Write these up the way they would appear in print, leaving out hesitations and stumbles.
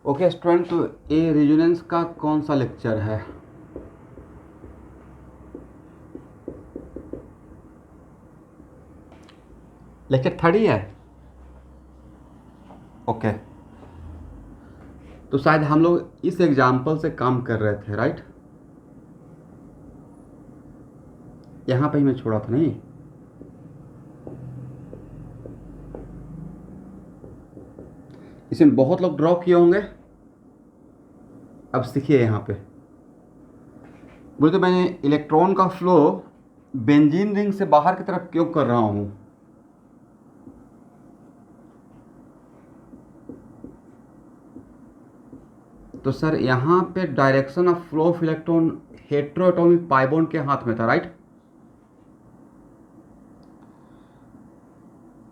Okay student, तो ये resonance का कौन सा लेक्चर है? लेक्चर 30 है। ओके, तो शायद हम लोग इस एग्जाम्पल से काम कर रहे थे, राइट? यहाँ पे ही मैं छोड़ा था नहीं? इसमें बहुत लोग ड्रॉप किए होंगे। अब सीखिए यहाँ पे। बोले तो मैंने इलेक्ट्रॉन का फ्लो बेंजीन रिंग से बाहर की तरफ क्यों कर रहा हूँ? तो सर यहाँ पे direction of flow of electron heteroatomic pi bond के हाथ में था, राइट?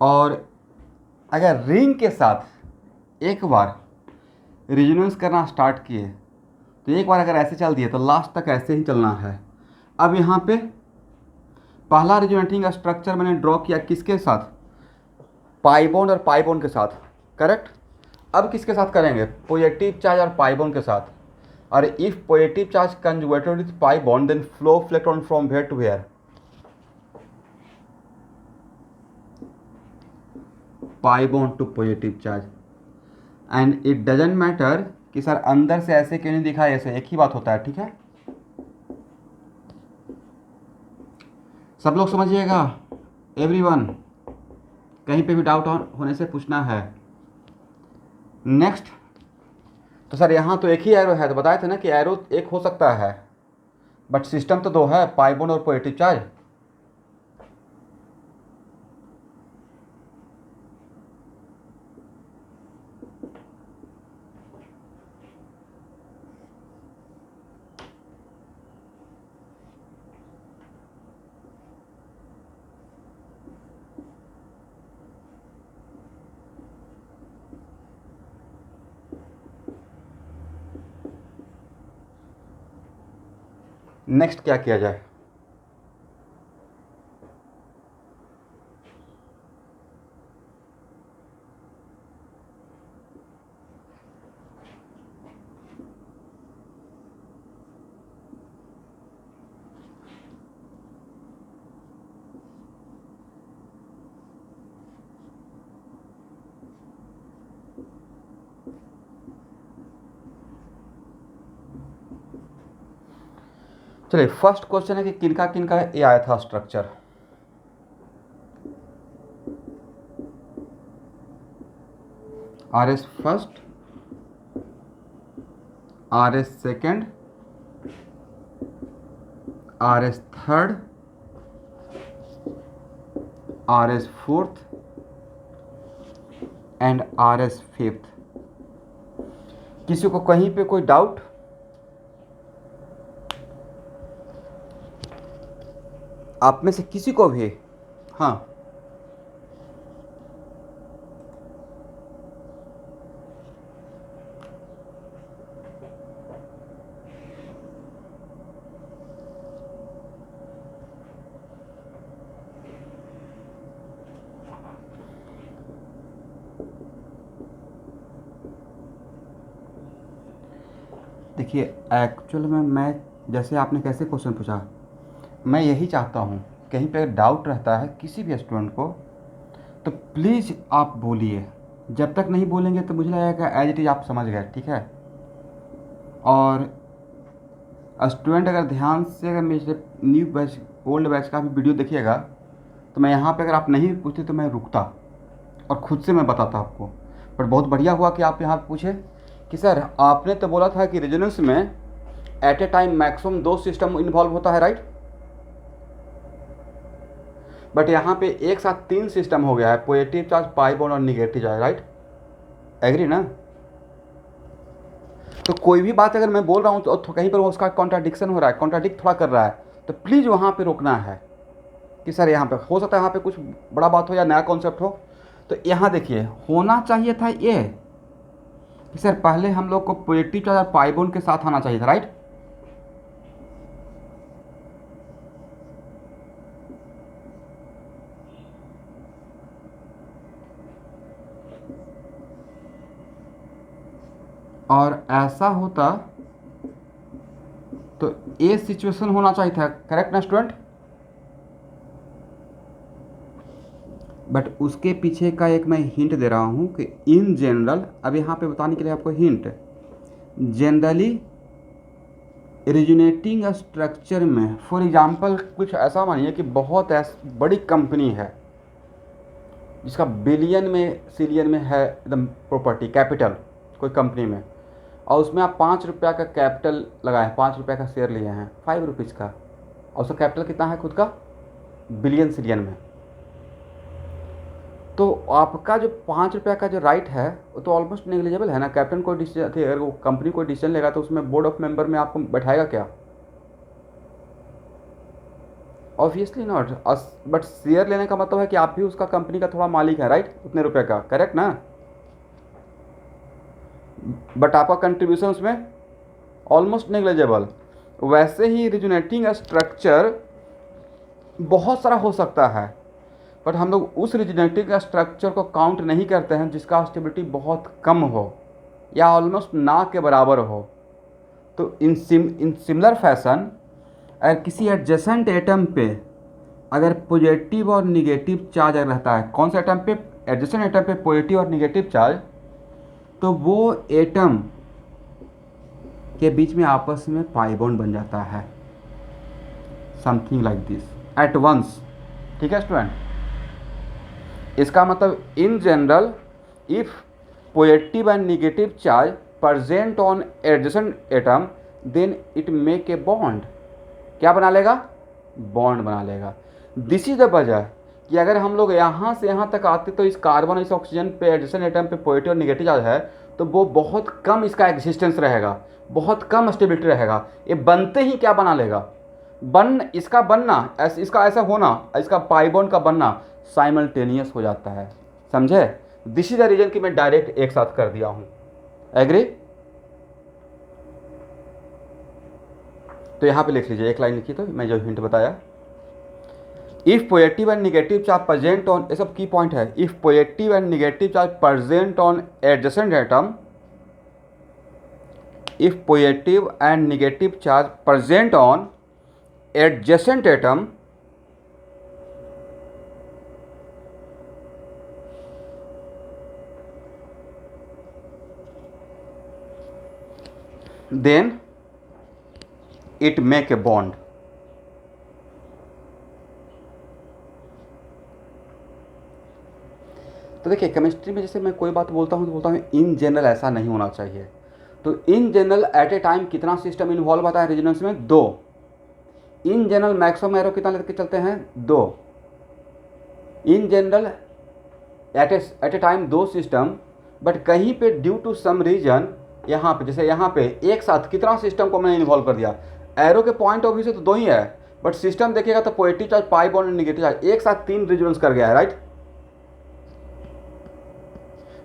और अगर रिंग के साथ एक बार रेजोनेंस करना स्टार्ट किए तो एक बार अगर ऐसे चल दिए तो लास्ट तक ऐसे ही चलना है। अब यहाँ पे पहला रेजोनेटिंग स्ट्रक्चर मैंने ड्रॉ किया किसके साथ? पाई बॉन्ड और पाई बॉन्ड के साथ, करेक्ट? अब किसके साथ करेंगे? पॉजिटिव चार्ज और पाई बॉन्ड के साथ। और if positive charge conjugated with pi bond then flow of electron from where to where? Pi bond to positive charge. And it doesn't matter कि सर अंदर से ऐसे क्यों नहीं दिखा, ऐसे एक ही बात होता है, ठीक है? सब लोग समझिएगा, एवरीवन, कहीं पे भी डाउट होने से पूछना है। नेक्स्ट, तो सर यहाँ तो एक ही एरो है, तो बताए थे ना कि एरो एक हो सकता है बट सिस्टम तो दो है, पाई बॉन्ड और पॉजिटिव चार्ज। नेक्स्ट क्या किया जाए? चलिए, फर्स्ट क्वेश्चन है कि किनका किनका ये आया था structure? R S first, R S second, R S third, R S fourth and R S fifth. किसी को कहीं पे कोई डाउट? आप में से किसी को भी? हाँ, देखिए एक्चुअल में मैं, जैसे आपने कैसे क्वेश्चन पूछा, मैं यही चाहता हूँ कहीं पे डाउट रहता है किसी भी स्टूडेंट को तो प्लीज़ आप बोलिए। जब तक नहीं बोलेंगे तो मुझे लगेगा एज इट इज़ आप समझ गए, ठीक है? और स्टूडेंट अगर ध्यान से, अगर मेरे न्यू बैच ओल्ड बैच का भी वीडियो देखिएगा तो मैं यहाँ पे अगर आप नहीं पूछते तो मैं रुकता और खुद से मैं बताता आपको। पर बहुत बढ़िया हुआ कि आप यहाँ पूछे कि सर आपने तो बोला था कि रेजोनेंस में at a time maximum 2 system involve होता है, राइट? बट यहाँ पे एक साथ 3 सिस्टम हो गया है, पॉजिटिव चार्ज, पाई बॉन्ड और निगेटिव चार्ज, राइट? एग्री ना? तो कोई भी बात अगर मैं बोल रहा हूँ तो कहीं पर उसका कॉन्ट्राडिक्शन हो रहा है, कॉन्ट्राडिक्ट थोड़ा कर रहा है, तो प्लीज़ वहाँ पे रोकना है कि सर यहाँ पे हो सकता है यहाँ पे कुछ बड़ा बात हो या नया कॉन्सेप्ट हो। तो यहाँ देखिए, होना चाहिए था ये कि सर पहले हम लोग को पॉजिटिव चार्ज और पाई बॉन्ड के साथ आना चाहिए था, राइट? और ऐसा होता तो ए सिचुएशन होना चाहिए था, करेक्ट ना स्टूडेंट? बट उसके पीछे का एक मैं हिंट दे रहा हूँ कि इन जनरल, अब यहाँ पे बताने के लिए आपको हिंट, जनरली ओरिजिनेटिंग स्ट्रक्चर में, फॉर एग्जांपल कुछ ऐसा मानिए कि बहुत बड़ी कंपनी है जिसका बिलियन में सिलियन में है एकदम प्रॉपर्टी कैपिटल कोई कंपनी में, और उसमें आप 5 रुपया का कैपिटल लगाए, 5 रुपया का शेयर लिए हैं 5 रुपीज़ का, और उसका कैपिटल कितना है खुद का, बिलियन सिलियन में। तो आपका जो 5 रुपया का जो राइट है वो तो ऑलमोस्ट नेग्लिजिबल है ना। कैप्टन कोई डिसीजन, अगर वो कंपनी कोई डिसीजन लेगा तो उसमें बोर्ड ऑफ मेंबर में आपको बैठाएगा क्या? Obviously not. बट शेयर लेने का मतलब है कि आप भी उसका कंपनी का थोड़ा मालिक है, राइट, उतने रुपए का, करेक्ट ना? बट आपका कंट्रीब्यूशन उसमें ऑलमोस्ट नेग्लिजिबल। वैसे ही रिजोनेटिंग स्ट्रक्चर बहुत सारा हो सकता है, बट हम लोग उस रिजोनेटिंग स्ट्रक्चर को काउंट नहीं करते हैं जिसका स्टेबिलिटी बहुत कम हो या ऑलमोस्ट ना के बराबर हो। तो इन सिमिलर फैशन अगर किसी एडजेसेंट एटम पे अगर पॉजिटिव और निगेटिव चार्ज अगर रहता है, कौन सा एटम पे, एडजेसेंट एटम पे पॉजिटिव और निगेटिव चार्ज, तो वो एटम के बीच में आपस में पाई बॉन्ड बन जाता है, something like this at once. ठीक है स्टूडेंट? इसका मतलब in general if positive and negative charge present on adjacent atom then it make a bond. क्या बना लेगा? बॉन्ड बना लेगा। दिस इज द वजह कि अगर हम लोग यहाँ से यहाँ तक आते तो इस कार्बन इस ऑक्सीजन पे एडजेसेंट एटम पे पॉजिटिव और निगेटिव चार्ज है तो वो बहुत कम इसका एग्जिस्टेंस रहेगा, बहुत कम स्टेबिलिटी रहेगा। ये बनते ही क्या बना लेगा? इसका बनना, इसका ऐसा होना, इसका पाई बॉन्ड का बनना साइमल्टेनियस हो जाता है। समझे? दिस इज द रीजन कि मैं डायरेक्ट एक साथ कर दिया हूँ। एग्री? तो यहाँ पे लिख लीजिए, एक लाइन लिखी, तो मैं जो हिंट बताया, if positive and negative charge present on, ये सब की पॉइंट है, if positive and negative charge present on adjacent atom, if positive and negative charge present on adjacent atom, then it make a bond। तो देखिए chemistry में जैसे मैं कोई बात बोलता हूँ तो बोलता हूँ इन जनरल ऐसा नहीं होना चाहिए। तो in general at a time कितना सिस्टम इन्वॉल्व होता है रेजोनेंस में? 2। इन जनरल मैक्सिमम एरो कितना लेके चलते हैं? 2। In general at a time 2 system, but कहीं पे ड्यू टू सम रीजन यहाँ पे, जैसे यहाँ पे एक साथ कितना सिस्टम को मैंने इन्वॉल्व कर दिया। एरो के पॉइंट ऑफ व्यू से तो 2 ही है, बट सिस्टम देखिएगा तो positive charge, pi bond, negative charge एक साथ 3 रेजोनेंस कर गया है, राइट?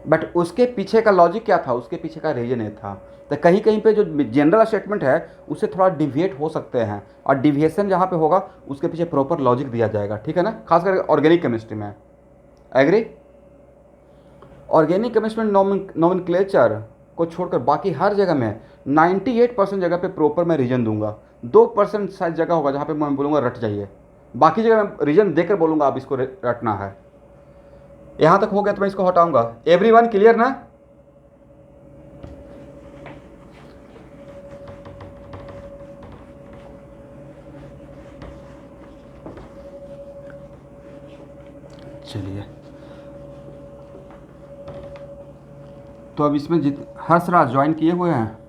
बट उसके पीछे का लॉजिक क्या था? उसके पीछे का रीजन ये था। तो कहीं कहीं पे जो जनरल स्टेटमेंट है उससे थोड़ा डिविएट हो सकते हैं, और डिविएशन जहाँ पे होगा उसके पीछे प्रॉपर लॉजिक दिया जाएगा। ठीक है ना? खास करके ऑर्गेनिक केमिस्ट्री में। एग्री? ऑर्गेनिक केमिस्ट्री में नोमेनक्लेचर को छोड़कर बाकी हर जगह में 98% जगह पे प्रॉपर मैं रीजन दूंगा। 2% शायद जगह होगा जहाँ पे मैं बोलूँगा रट जाइए, बाकी जगह मैं रीजन देकर बोलूँगा आप इसको रटना है। यहाँ तक हो गया तो मैं इसको हटाऊंगा। एवरीवन क्लियर ना? चलिए, तो अब इसमें हर्षराज ज्वाइन किए हुए हैं?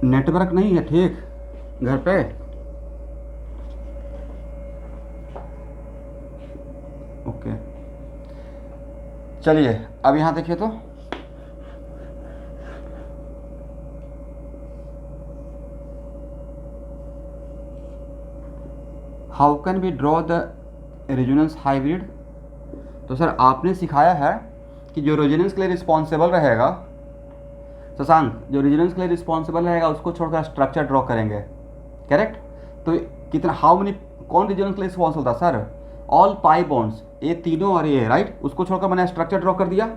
नेटवर्क नहीं है ठीक घर पे? ओके, चलिए अब यहाँ देखिए तो how can we draw the resonance hybrid. तो सर आपने सिखाया है कि जो रेजोनेंस के लिए रिस्पॉन्सिबल रहेगा शशांक, जो रेजोनेंस के लिए रिस्पॉन्सिबल रहेगा उसको छोड़कर स्ट्रक्चर ड्रॉ करेंगे, करेक्ट। तो कितना, हाउ मेनी, कौन रेजोनेंस के लिए रिस्पॉन्सिबल था सर? ऑल पाई बॉन्ड्स, ये तीनों और ये, राइट। उसको छोड़कर मैंने स्ट्रक्चर ड्रॉ कर दिया।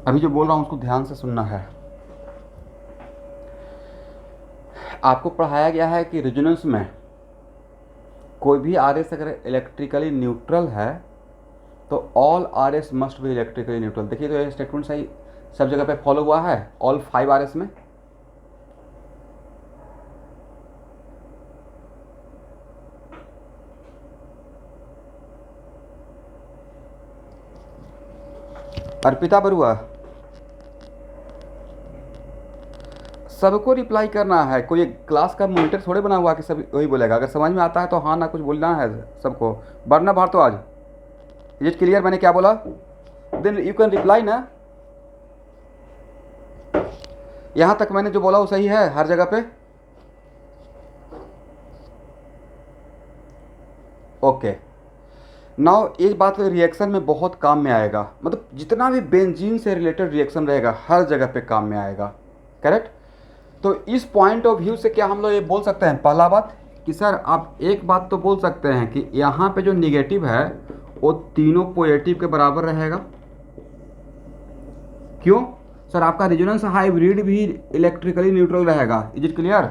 अभी जो बोल रहा हूँ उसको ध्यान से सुनना है। आपको पढ़ाया गया है कि रेजोनेंस में कोई भी आरएस अगर इलेक्ट्रिकली न्यूट्रल है तो all RS must be electrically neutral. देखिए तो ये स्टेटमेंट सही सब जगह पे फॉलो हुआ है, ऑल 5 आरएस में। अर्पिता बरुआ, सबको रिप्लाई करना है, कोई क्लास का मॉनिटर थोड़े बना हुआ कि सब वही बोलेगा। अगर समझ में आता है तो हाँ ना कुछ बोलना है सबको, वरना भारद्वाज, इज इट क्लियर मैंने क्या बोला? देन यू कैन रिप्लाई ना। यहाँ तक मैंने जो बोला वो सही है हर जगह पे? ओके। नाउ एक बात रिएक्शन में बहुत काम में आएगा, मतलब जितना भी बेंजीन से रिलेटेड रिएक्शन रहेगा हर जगह पे काम में आएगा, करेक्ट। तो इस पॉइंट ऑफ व्यू से क्या हम लोग ये बोल सकते हैं, पहला बात कि सर आप एक बात तो बोल सकते हैं कि यहाँ पे जो निगेटिव है वो तीनों पॉजिटिव के बराबर रहेगा। क्यों सर? आपका रेजोनेंस हाइब्रिड भी इलेक्ट्रिकली न्यूट्रल रहेगा। Is it clear?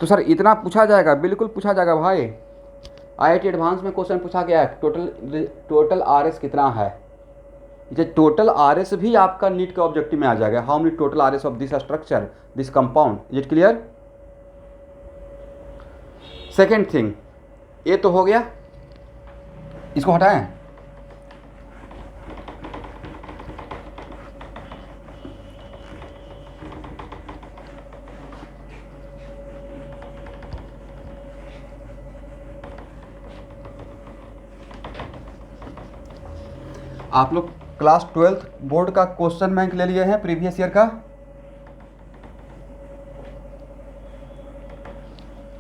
तो सर इतना पूछा जाएगा, बिल्कुल पूछा जाएगा भाई। आईआईटी एडवांस में क्वेश्चन पूछा गया है, टोटल आरएस कितना है। ये टोटल आरएस भी आपका नीट के ऑब्जेक्टिव में आ जाएगा, how many total RS of this structure, this compound. Is it clear? Second thing, ये तो हो गया, इसको हटाएं। आप लोग क्लास 12th बोर्ड का क्वेश्चन बैंक ले लिए हैं प्रीवियस ईयर का,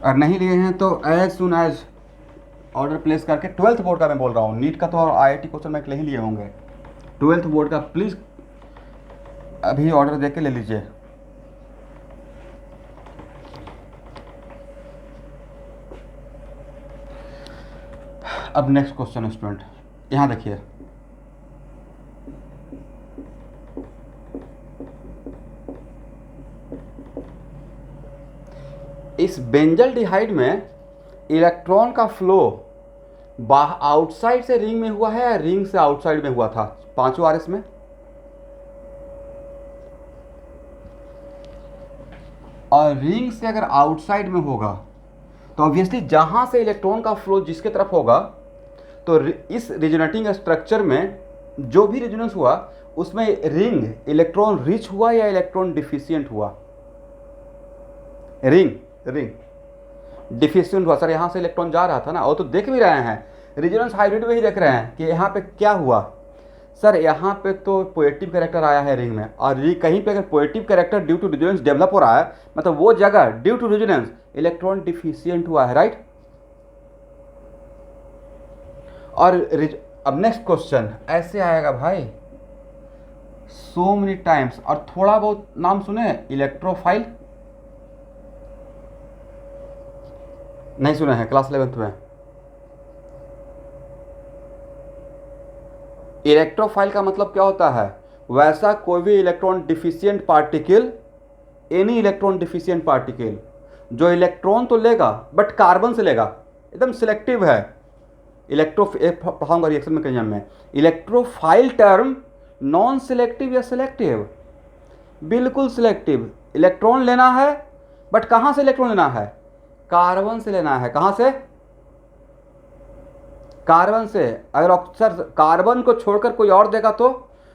और नहीं लिए हैं तो as soon as order place करके, 12th बोर्ड का मैं बोल रहा हूँ, नीट का तो आईआईटी क्वेश्चन बैंक ले ही लिए होंगे। 12th बोर्ड का प्लीज़ अभी ऑर्डर दे के ले लीजिए। अब नेक्स्ट क्वेश्चन स्टूडेंट, यहाँ देखिए, इस बेंजल्डिहाइड में इलेक्ट्रॉन का फ्लो आउटसाइड से रिंग में हुआ है या रिंग से आउटसाइड में हुआ था पांचों आरएस में? और रिंग से अगर आउटसाइड में होगा तो ऑब्वियसली जहां से इलेक्ट्रॉन का फ्लो जिसके तरफ होगा, तो इस रेजोनेटिंग स्ट्रक्चर में जो भी रेजोनेंस हुआ उसमें रिंग इलेक्ट्रॉन रिच हुआ या इलेक्ट्रॉन डिफिशिएंट हुआ? रिंग डिफिशिएंट हुआ। सर यहाँ से इलेक्ट्रॉन जा रहा था ना, वो तो देख भी रहे हैं, रेजोनेंस हाइब्रिड में ही देख रहे हैं कि यहाँ पे क्या हुआ। सर यहाँ पे तो पॉजिटिव कैरेक्टर आया है रिंग में, और कहीं पे अगर positive character due to resonance develop हो रहा है, मतलब वो जगह due to resonance electron deficient हुआ है, राइट। और अब नेक्स्ट क्वेश्चन ऐसे आएगा भाई, सो मेनी टाइम्स, और थोड़ा बहुत नाम सुने इलेक्ट्रोफाइल? नहीं सुने हैं क्लास 11th में? इलेक्ट्रोफाइल का मतलब क्या होता है? वैसा कोई भी electron deficient particle, any electron deficient particle जो इलेक्ट्रॉन तो लेगा बट कार्बन से लेगा, एकदम सिलेक्टिव है। पढ़ाऊंगा रिएक्शन में कहीं में। इलेक्ट्रोफाइल टर्म नॉन सिलेक्टिव या सिलेक्टिव? बिल्कुल सिलेक्टिव। इलेक्ट्रॉन लेना है बट कहाँ से इलेक्ट्रॉन लेना है? कार्बन से लेना है। कहाँ से? कार्बन से। अगर अक्सर कार्बन को छोड़कर कोई और देगा तो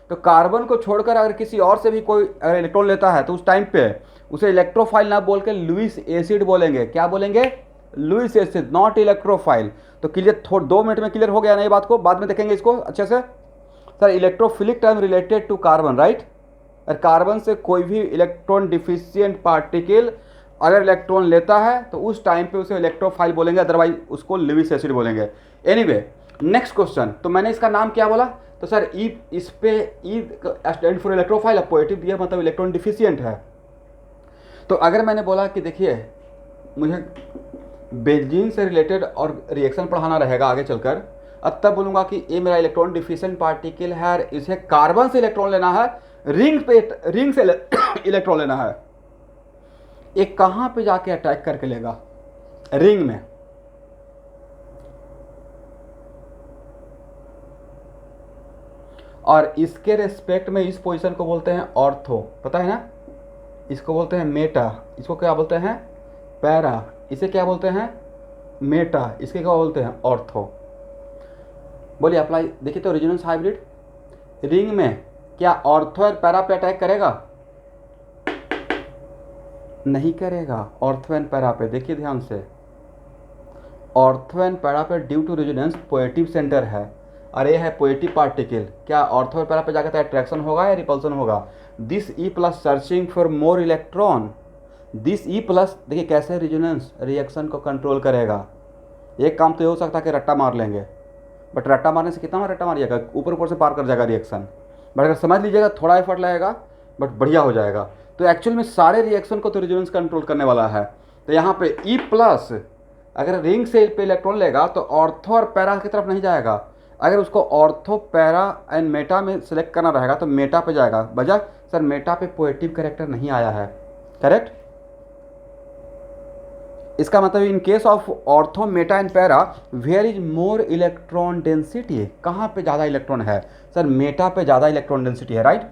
कार्बन को छोड़कर अगर किसी और से भी कोई अगर इलेक्ट्रॉन लेता है तो उस टाइम पे उसे इलेक्ट्रोफाइल ना बोल के लुईस एसिड बोलेंगे। क्या बोलेंगे? Lewis acid, not electrophile. तो क्लियर, 2 मिनट में क्लियर हो गया ना ये बात को, बाद में देखेंगे इसको अच्छे से। Sir electrophilic term related to carbon, right. Carbon से कोई भी इलेक्ट्रॉन डिफिशियंट पार्टिकल अगर इलेक्ट्रॉन लेता है तो उस टाइम पे उसे इलेक्ट्रोफाइल बोलेंगे, अदरवाइज उसको लिविस एसिड बोलेंगे। Anyway, next question. तो मैंने इसका नाम क्या बोला, तो सर ई, इस पे E stand for electrophile, positive दिया मतलब इलेक्ट्रॉन डिफिशियंट है। तो अगर मैंने बोला कि देखिए मुझे बेंजीन से रिलेटेड और रिएक्शन पढ़ाना रहेगा आगे चलकर, अब तब बोलूँगा कि ये मेरा इलेक्ट्रॉन डिफिशिएंट पार्टिकल है, इसे कार्बन से इलेक्ट्रॉन लेना है, रिंग से इलेक्ट्रॉन लेना है। ये कहाँ पे जाके अटैक करके लेगा, रिंग में। और इसके रेस्पेक्ट में इस पोजीशन को बोलते हैं ऑर्थो, पता है ना। इसको बोलते हैं मेटा, इसको क्या बोलते हैं पैरा, इसे क्या बोलते हैं मेटा, इसके क्या बोलते हैं ऑर्थो। बोलिए अप्लाई। देखिए तो रेजोनेंस हाइब्रिड रिंग में क्या ऑर्थो और पैरा पे अटैक करेगा, नहीं करेगा। ऑर्थो एंड पैरा पे देखिए ध्यान से, ऑर्थो एंड पैरा पे due to resonance positive centre है, और ये है पॉजिटिव पार्टिकल, क्या ऑर्थो और पैरा पे जाकर अट्रैक्शन होगा या रिपल्सन होगा। This E plus searching for more electron, this E plus देखिए कैसे रेजोनेंस रिएक्शन को कंट्रोल करेगा। एक काम तो ये हो सकता है कि रट्टा मार लेंगे, बट रट्टा मारने से कितना रट्टा मारिएगा, ऊपर ऊपर से पार कर जाएगा रिएक्शन। बट अगर समझ लीजिएगा थोड़ा एफर्ट लगेगा बट बढ़िया हो जाएगा। तो एक्चुअल में सारे रिएक्शन को तो रेजोनेंस कंट्रोल करने वाला है। तो यहाँ पे ई प्लस अगर रिंग से पे इलेक्ट्रॉन लेगा तो ऑर्थो और पैरा की तरफ नहीं जाएगा। अगर उसको ऑर्थो पैरा एंड मेटा में सेलेक्ट करना रहेगा तो मेटा पे जाएगा। वजह सर मेटा पे पॉजिटिव कैरेक्टर नहीं आया है, करेक्ट। इसका मतलब in case of ortho meta and para where is more electron density, कहाँ पे ज़्यादा इलेक्ट्रॉन है, सर मेटा पे ज़्यादा इलेक्ट्रॉन डेंसिटी है, राइट।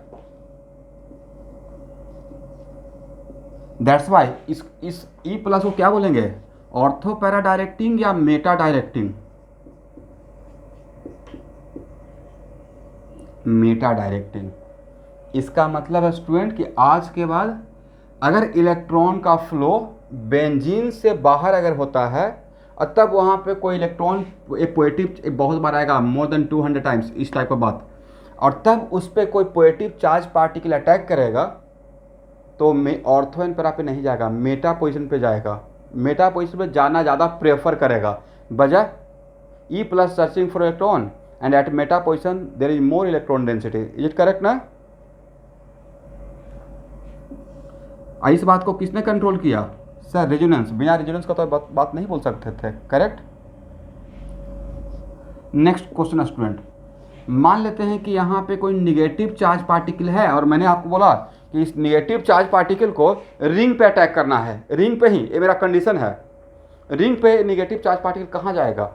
दैट्स वाई इस ई प्लस को क्या बोलेंगे, ऑर्थो पैरा डायरेक्टिंग या मेटा डायरेक्टिंग, मेटा डायरेक्टिंग। इसका मतलब है स्टूडेंट कि आज के बाद अगर इलेक्ट्रॉन का फ्लो बेंजीन से बाहर अगर होता है और तब वहाँ पे कोई इलेक्ट्रॉन पॉजिटिव बहुत बार आएगा, मोर देन 200 टाइम्स, इस टाइप का बात, और तब उस पर कोई पॉजिटिव चार्ज पार्टिकल अटैक करेगा तो ऑर्थो एंड पैरा पे नहीं जाएगा, मेटा पोजीशन पे जाएगा। मेटा पोजीशन पे जाना ज़्यादा प्रेफर करेगा। वजह E plus searching for electron and at meta position there is more electron density. Is it correct ना। इस बात को किसने कंट्रोल किया, सर रेजोनेंस। बिना रेजोनेंस का तो बात नहीं बोल सकते थे, करेक्ट। नेक्स्ट क्वेश्चन स्टूडेंट, मान लेते हैं कि यहाँ पे कोई निगेटिव चार्ज पार्टिकल है और मैंने आपको बोला कि इस निगेटिव चार्ज पार्टिकल को रिंग पे अटैक करना है, रिंग पे ही, ये मेरा कंडीशन है। रिंग पे निगेटिव चार्ज पार्टिकल कहाँ जाएगा,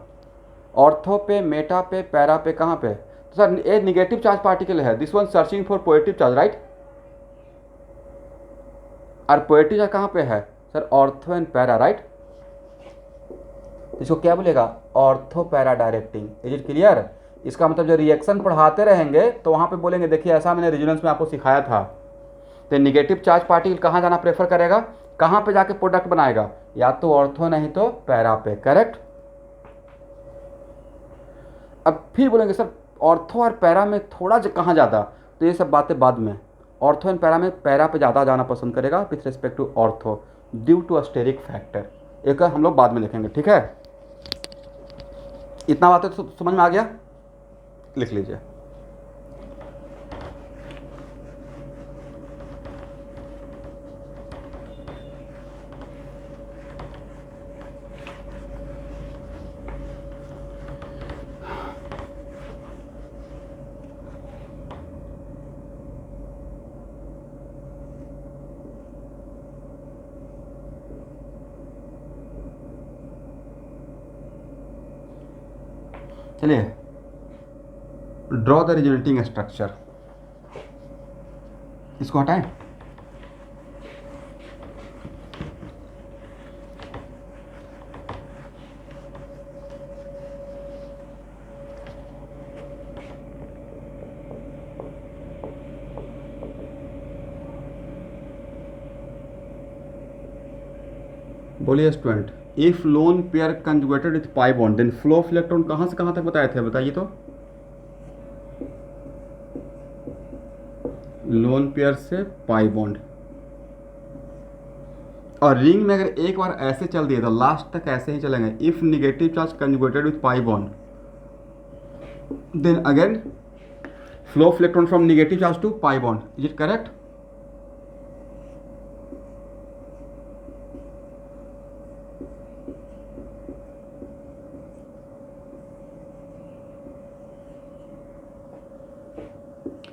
ऑर्थो पे, मेटा पे, पैरा पे, कहाँ पे। तो सर ये निगेटिव चार्ज पार्टिकल है, this one searching for positive charge, right. और पॉजिटिव चार्ज कहाँ पे है, sir ortho and para, right. इसको क्या बोलेगा, ortho para directing. Is it clear. इसका मतलब जो रिएक्शन पढ़ाते रहेंगे तो वहाँ पे बोलेंगे देखिए ऐसा मैंने रेजोनेंस में आपको सिखाया था। तो निगेटिव चार्ज पार्टिकल कहाँ जाना प्रेफर करेगा, कहाँ पे जाके प्रोडक्ट बनाएगा, या तो ऑर्थो नहीं तो पैरा पे, करेक्ट। अब फिर बोलेंगे सर ऑर्थो और पैरा में थोड़ा कहाँ ज़्यादा, तो ये सब बातें बाद में। ऑर्थो एंड पैरा में पैरा पे ज़्यादा जाना पसंद करेगा with respect to ortho due to steric factor. एक हम लोग बाद में लिखेंगे, ठीक है। इतना बातें तो समझ में आ गया, लिख लीजिए। चलिए ड्रॉ द रिजल्टिंग स्ट्रक्चर, इसको हटाएं। बोलिए student. If lone pair conjugated with pi bond then flow of electron कहाँ से कहाँ तक बताए थे, बताइए तो। लोन पेयर से पाई बॉन्ड, और रिंग में अगर एक बार ऐसे चल दिए तो लास्ट तक ऐसे ही चलेंगे। If negative charge conjugated with pi bond then again flow of electron from negative charge to pi bond, is it correct?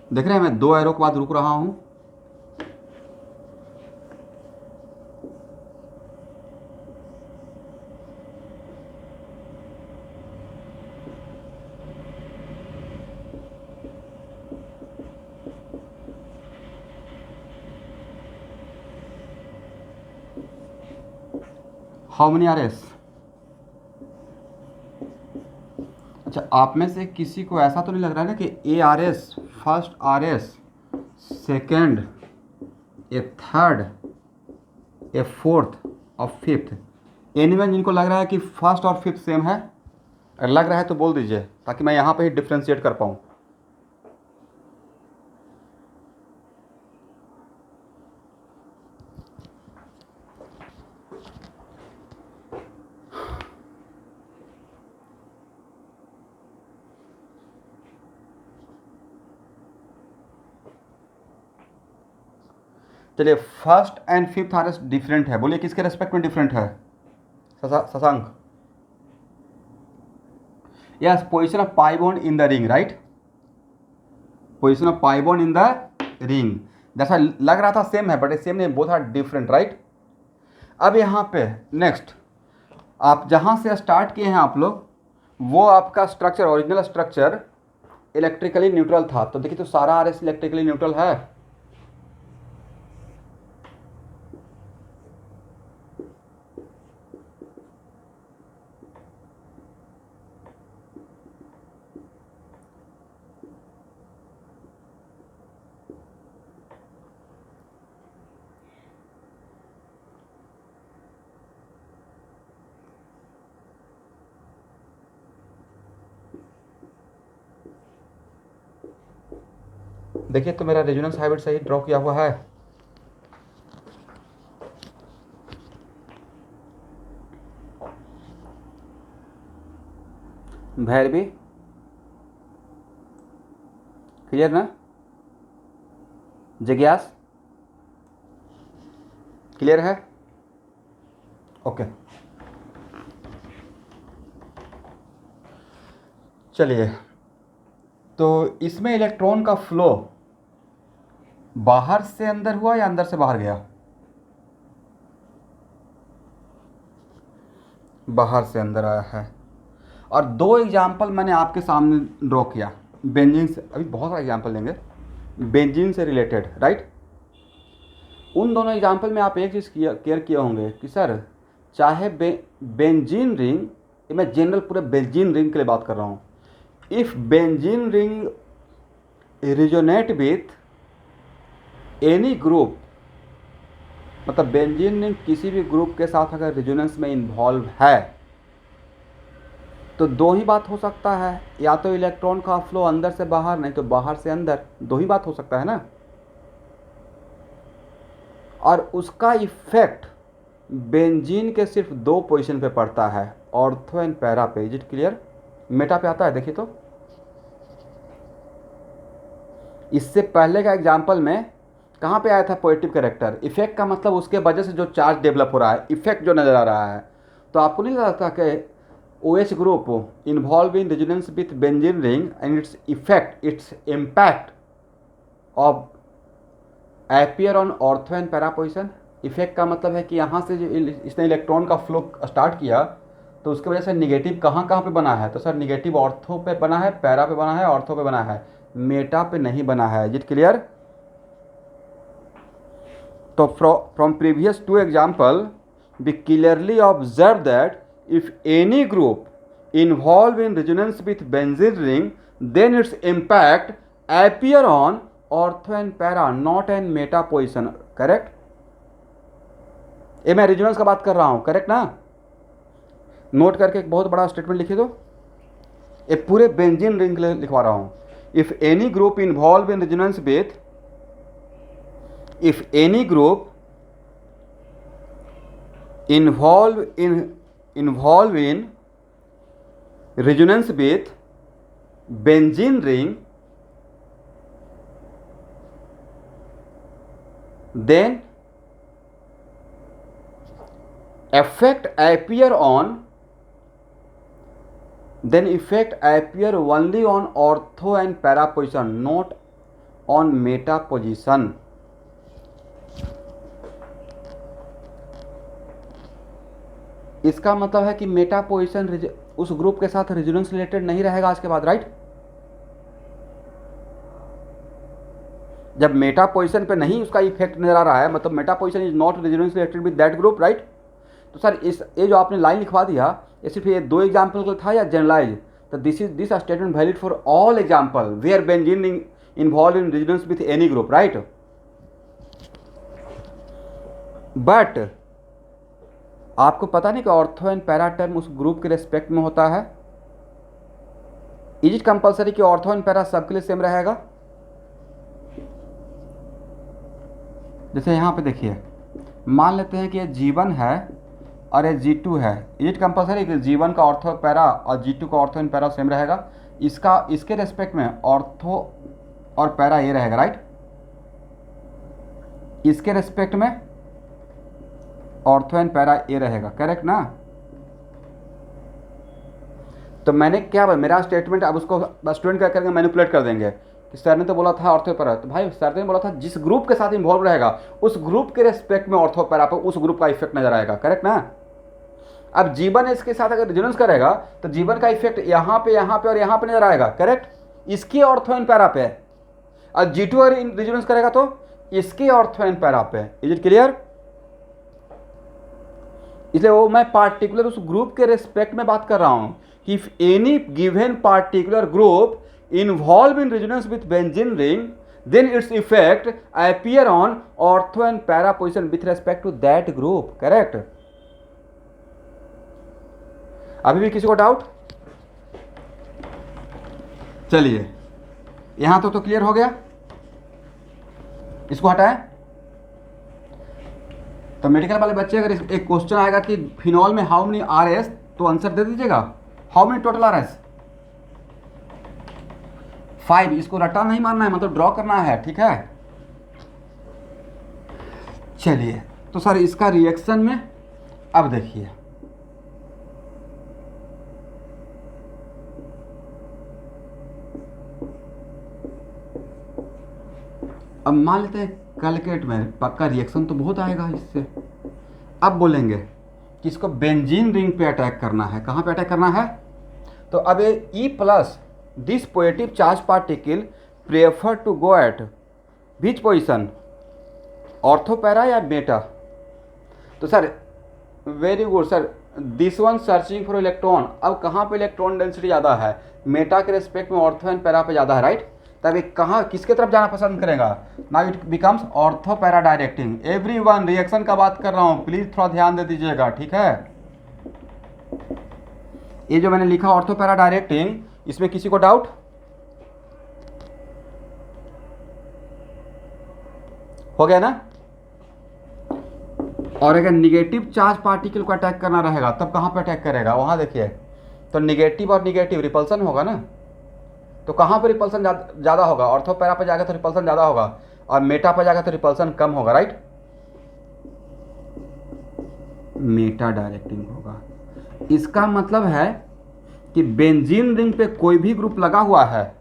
देख रहे हैं, मैं 2 एरो के बाद रुक रहा हूं। How many R S? अच्छा, आप में से किसी को ऐसा तो नहीं लग रहा है ना कि A R S, first R S, second, A third, A fourth और फिफ्थ, एनीवन जिनको लग रहा है कि फर्स्ट और फिफ्थ सेम है, अगर लग रहा है तो बोल दीजिए ताकि मैं यहाँ पे ही डिफ्रेंशिएट कर पाऊँ। चलिए, first and fifth R S different है, बोलिए किसके रेस्पेक्ट में डिफरेंट है? Shashank? Yes, position of pi bond in the ring, right? Position of pi bond in the ring, जैसा लग रहा था सेम है बट सेम नहीं, बोथ आर डिफरेंट, राइट? अब यहाँ पे नेक्स्ट आप जहाँ से स्टार्ट किए हैं आप लोग, वो आपका structure, original structure electrically neutral था, तो देखिए तो सारा आर एस इलेक्ट्रिकली न्यूट्रल है। देखिए तो मेरा रेजोनेंस हाइब्रिड सही ड्रॉ किया हुआ है। भैरवी क्लियर ना? जिज्ञास क्लियर है? ओके, चलिए, तो इसमें इलेक्ट्रॉन का फ्लो बाहर से अंदर हुआ या अंदर से बाहर गया? बाहर से अंदर आया है। और 2 एग्जाम्पल मैंने आपके सामने ड्रॉ किया बेंजीन से, अभी बहुत सारे एग्जाम्पल लेंगे बेंजीन से रिलेटेड, राइट? उन दोनों एग्जाम्पल में आप एक चीज़ केयर किए होंगे कि सर चाहे बेंजीन रिंग, ये मैं जनरल पूरे बेंजीन रिंग के लिए बात कर रहा हूँ, if benzene ring resonate with any group, मतलब बेंजीन रिंग किसी भी ग्रुप के साथ अगर रिजोनेंस में इन्वॉल्व है तो 2 ही बात हो सकता है, या तो इलेक्ट्रॉन का फ्लो अंदर से बाहर, नहीं तो बाहर से अंदर, 2 ही बात हो सकता है ना। और उसका इफेक्ट बेंजीन के सिर्फ 2 पोजीशन पे पड़ता है, ऑर्थो एंड पैरा पे, इज इट क्लियर? मेटा पे आता है, देखिए तो इससे पहले का एग्जाम्पल में कहाँ पे आया था पॉजिटिव कैरेक्टर? इफेक्ट का मतलब उसके वजह से जो चार्ज डेवलप हो रहा है, इफेक्ट जो नज़र आ रहा है। तो आपको नहीं लगता कि OH group involve in resonance with benzene ring and its effect, its impact of appear on ortho and para position? Effect का मतलब है कि यहाँ से जो इसने इलेक्ट्रॉन का फ्लो स्टार्ट किया तो उसकी वजह से निगेटिव कहाँ कहाँ पे बना है? तो सर निगेटिव ऑर्थो पे बना है, पैरा पे बना है, ऑर्थो पे बना है, मेटा पे नहीं बना है। Is it clear? तो from previous 2 example we clearly observe that if any group involved in resonance with benzene ring then its impact appear on ortho and para, not in meta position, correct? ये मैं resonance का बात कर रहा हूँ, correct ना? Note करके एक बहुत बड़ा स्टेटमेंट लिखिए, दो एक पूरे बेंजीन रिंग लिखवा रहा हूँ। If any group involve in resonance with, if any group involve in resonance with benzene ring, then effect appear only on ortho and para position, not on meta position। इसका मतलब है कि Meta position उस group के साथ resonance related नहीं रहेगा आज के बाद, राइट। जब मेटा पोजिशन पे नहीं उसका इफेक्ट नजर आ रहा है, मतलब Meta position is not resonance related with that group, right. तो सर इस ये जो आपने लाइन लिखवा दिया, ये सिर्फ ये 2 एग्जाम्पल का था या जनरलाइज? तो this statement valid for all example where benzene involve in resonance with any group, right. But आपको पता नहीं कि ऑर्थो एंड पैरा टर्म उस ग्रुप के रेस्पेक्ट में होता है। इज इट कंपलसरी कि ऑर्थो एंड पैरा सबके लिए सेम रहेगा? जैसे यहाँ पे देखिए, मान लेते हैं कि ये G1 है और ये G2 है। इज इट कंपलसरी कि G1 का ऑर्थो पैरा और G2 का ऑर्थो एंड पैरा सेम रहेगा? इसके रेस्पेक्ट में ऑर्थो और पैरा ये रहेगा, राइट। इसके रेस्पेक्ट में ऑर्थो एंड पैरा ए रहेगा, करेक्ट ना। तो मैंने क्या, मेरा स्टेटमेंट अब उसको स्टूडेंट क्या करेंगे, मैनिपुलेट कर देंगे कि सर ने तो बोला था ऑर्थो पैरा, तो भाई सर ने बोला था जिस ग्रुप के साथ इन्वॉल्व रहेगा उस ग्रुप के रेस्पेक्ट में ऑर्थो पैरा पर उस ग्रुप का इफेक्ट नजर आएगा, करेक्ट ना। अब जीवन इसके साथ अगर रेजोनेंस करेगा तो जीवन का इफेक्ट यहाँ पे और यहाँ पे नजर आएगा, करेक्ट, इसके ऑर्थो एंड पैरा पे। और G2 अगर रेजोनेंस करेगा तो इसके ऑर्थो एंड पैरा पे। Is it clear? इसलिए वो मैं पार्टिकुलर उस ग्रुप के रेस्पेक्ट में बात कर रहा हूं कि if any given particular group involve in resonance with benzene ring, then its effect appear on ortho and para position with respect to that group, correct. अभी भी किसी को डाउट? चलिए यहां तो क्लियर हो गया, इसको हटाएं। तो मेडिकल वाले बच्चे अगर एक क्वेश्चन आएगा कि फिनॉल में हाउ मेनी RS, तो आंसर दे दीजिएगा हाउ मेनी टोटल RS? 5। इसको रट्टा नहीं मारना है, मतलब ड्रॉ करना है, ठीक है। चलिए तो सर इसका रिएक्शन में अब देखिए, अब मान लेते हैं कैलकुलेट में, पक्का रिएक्शन तो बहुत आएगा इससे। अब बोलेंगे कि इसको बेंजीन रिंग पे अटैक करना है। कहाँ पे अटैक करना है? तो अब ये E+ this positive charge particle prefer to go at which position, ortho para या मेटा? तो sir very good sir, this one searching for electron. अब कहाँ पे इलेक्ट्रॉन डेंसिटी ज़्यादा है? मेटा के रेस्पेक्ट में ऑर्थो एंड पैरा पे ज़्यादा है, राइट। तब एक कहाँ किसके तरफ जाना पसंद करेगा? Now it becomes ortho para directing. Everyone reaction का बात कर रहा हूँ, प्लीज थोड़ा ध्यान दे दीजिएगा, ठीक है। ये जो मैंने लिखा ऑर्थो पैरा डायरेक्टिंग, इसमें किसी को डाउट? हो गया ना। और अगर निगेटिव चार्ज पार्टिकल को अटैक करना रहेगा तब कहाँ पे अटैक करेगा? वहां देखिए, तो निगेटिव और निगेटिव रिपल्सन होगा ना। तो कहाँ पर रिपल्सन ज़्यादा होगा? ऑर्थो पैरा पर जाएगा तो रिपल्सन ज़्यादा होगा, और मेटा पर जाएगा तो रिपल्सन कम होगा, राइट। मेटा डायरेक्टिंग होगा। इसका मतलब है कि बेंजीन रिंग पे कोई भी ग्रुप लगा हुआ है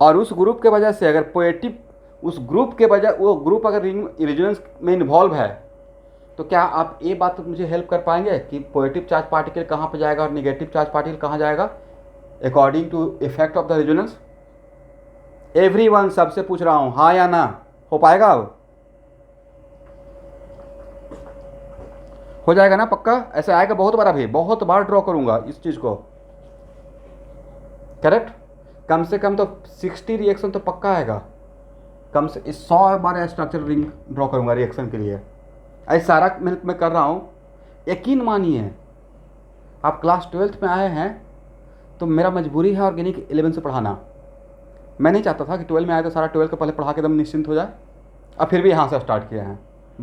और उस ग्रुप के वजह से अगर पॉजिटिव, उस ग्रुप के वजह वो ग्रुप अगर रिंग रेजोनेंस में इन्वॉल्व है, तो क्या आप ये बात मुझे हेल्प कर पाएंगे कि पॉजिटिव चार्ज पार्टिकल कहाँ पे जाएगा और निगेटिव चार्ज पार्टिकल कहाँ जाएगा according to effect of the resonance? Everyone, सबसे पूछ रहा हूं, हाँ या ना? हो पाएगा? अब हो जाएगा ना पक्का? ऐसे आएगा बहुत बार, अभी बहुत बार ड्रॉ करूंगा इस चीज को, करेक्ट। कम से कम तो 60 रिएक्शन तो पक्का आएगा, कम से 100 बार स्ट्रक्चर रिंग ड्रॉ करूंगा रिएक्शन के लिए। ऐसा सारा मैं कर रहा हूं, यकीन मानिए आप क्लास 12th में आए हैं तो मेरा मजबूरी है ऑर्गेनिक 11 से पढ़ाना। मैं नहीं चाहता था कि 12 में आए तो सारा 12 के पहले पढ़ा के एकदम निश्चिंत हो जाए। अब फिर भी यहाँ से स्टार्ट किए हैं।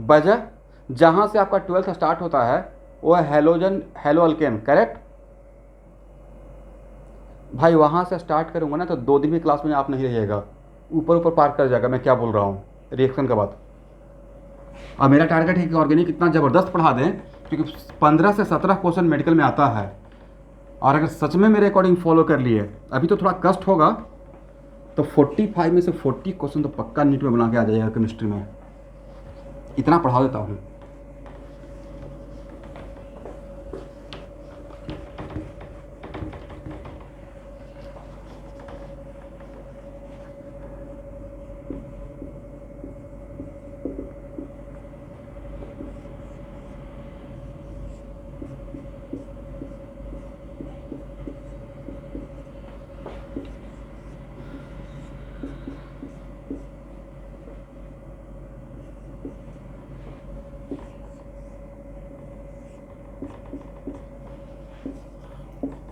वजह, जहाँ से आपका 12th स्टार्ट होता है वो है हेलोजन हेलो अल्केन, करेक्ट भाई। वहाँ से स्टार्ट करूँगा ना तो 2 दिन भी क्लास में आप नहीं रहिएगा, ऊपर ऊपर पार कर जाएगा मैं क्या बोल रहा हूँ रिएक्शन के बाद। और मेरा टारगेट है कि ऑर्गेनिक इतना ज़बरदस्त पढ़ा दें क्योंकि 15 से 17 क्वेश्चन मेडिकल में आता है। और अगर सच में मेरे अकॉर्डिंग फॉलो कर लिए, अभी तो थोड़ा कष्ट होगा, तो 45 में से 40 क्वेश्चन तो पक्का नीट में बना के आ जाएगा केमिस्ट्री में। इतना पढ़ा देता हूँ।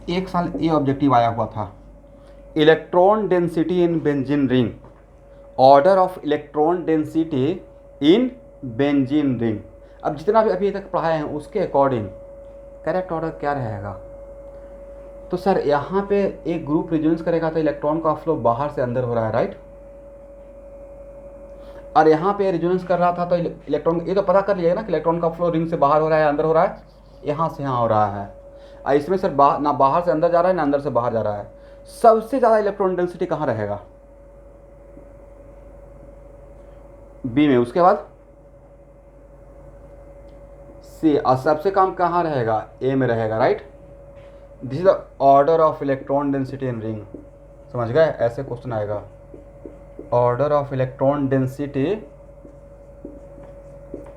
एक साल ये ऑब्जेक्टिव आया हुआ था, electron density in benzene ring, order of electron density in benzene ring. अब जितना भी अभी तक पढ़ाए हैं उसके अकॉर्डिंग करेक्ट ऑर्डर क्या रहेगा? तो सर यहाँ पे एक ग्रुप रेजोनेंस करेगा तो इलेक्ट्रॉन का फ्लो बाहर से अंदर हो रहा है, राइट। और यहाँ पे रेजोनेंस कर रहा था तो इलेक्ट्रॉन, ये तो पता कर लिएगा ना कि इलेक्ट्रॉन का फ्लो रिंग से बाहर हो रहा है अंदर हो रहा है, यहाँ से यहाँ हो रहा है। और इसमें सर ना बाहर से अंदर जा रहा है ना अंदर से बाहर जा रहा है। सबसे ज़्यादा इलेक्ट्रॉन डेंसिटी कहाँ रहेगा? बी में, उसके बाद सी, और सबसे कम कहाँ रहेगा? ए में रहेगा, right. This is the order of electron density in ring. समझ गए? ऐसे क्वेश्चन आएगा, order of electron density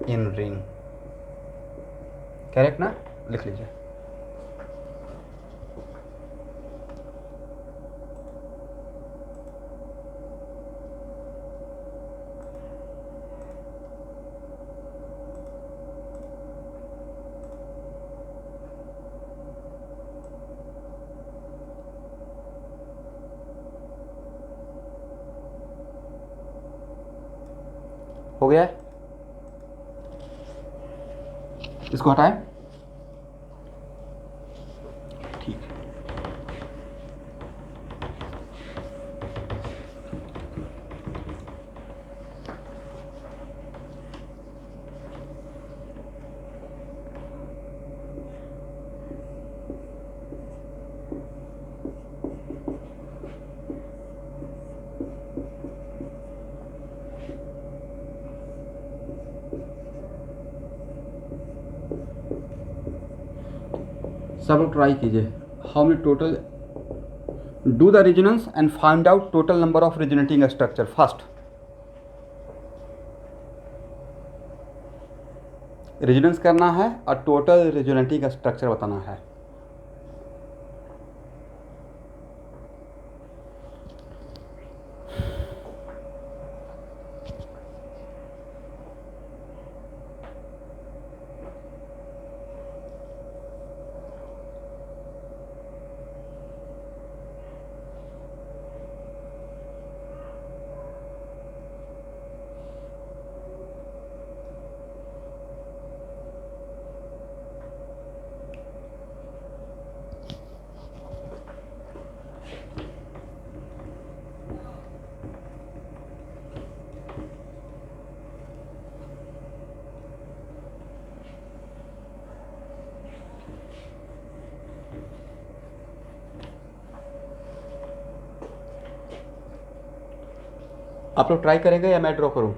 in ring, correct ना? लिख लीजिए। हो गया? इसको हटाएं, ठीक है। सब लोग ट्राई कीजिए। How many total do the resonance and find out total number of resonating structure first. Resonance करना है और टोटल रेजोनेटिंग स्ट्रक्चर बताना है। आप लोग ट्राई करेंगे या मैं ड्रॉ करूं?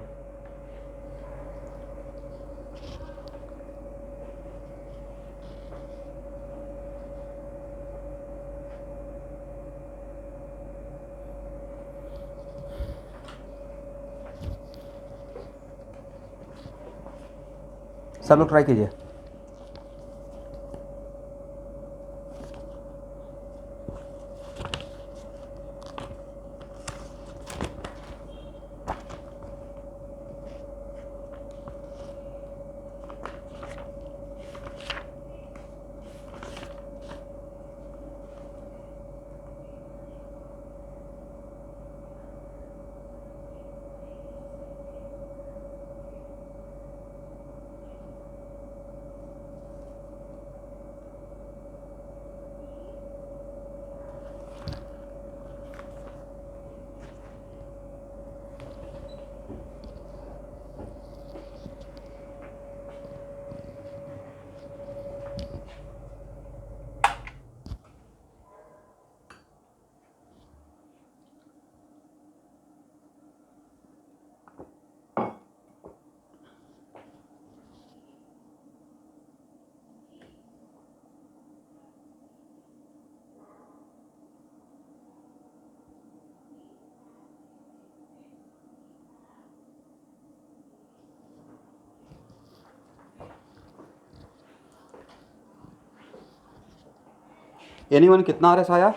सब लोग ट्राई कीजिए। एनीवन कितना आरएस आया?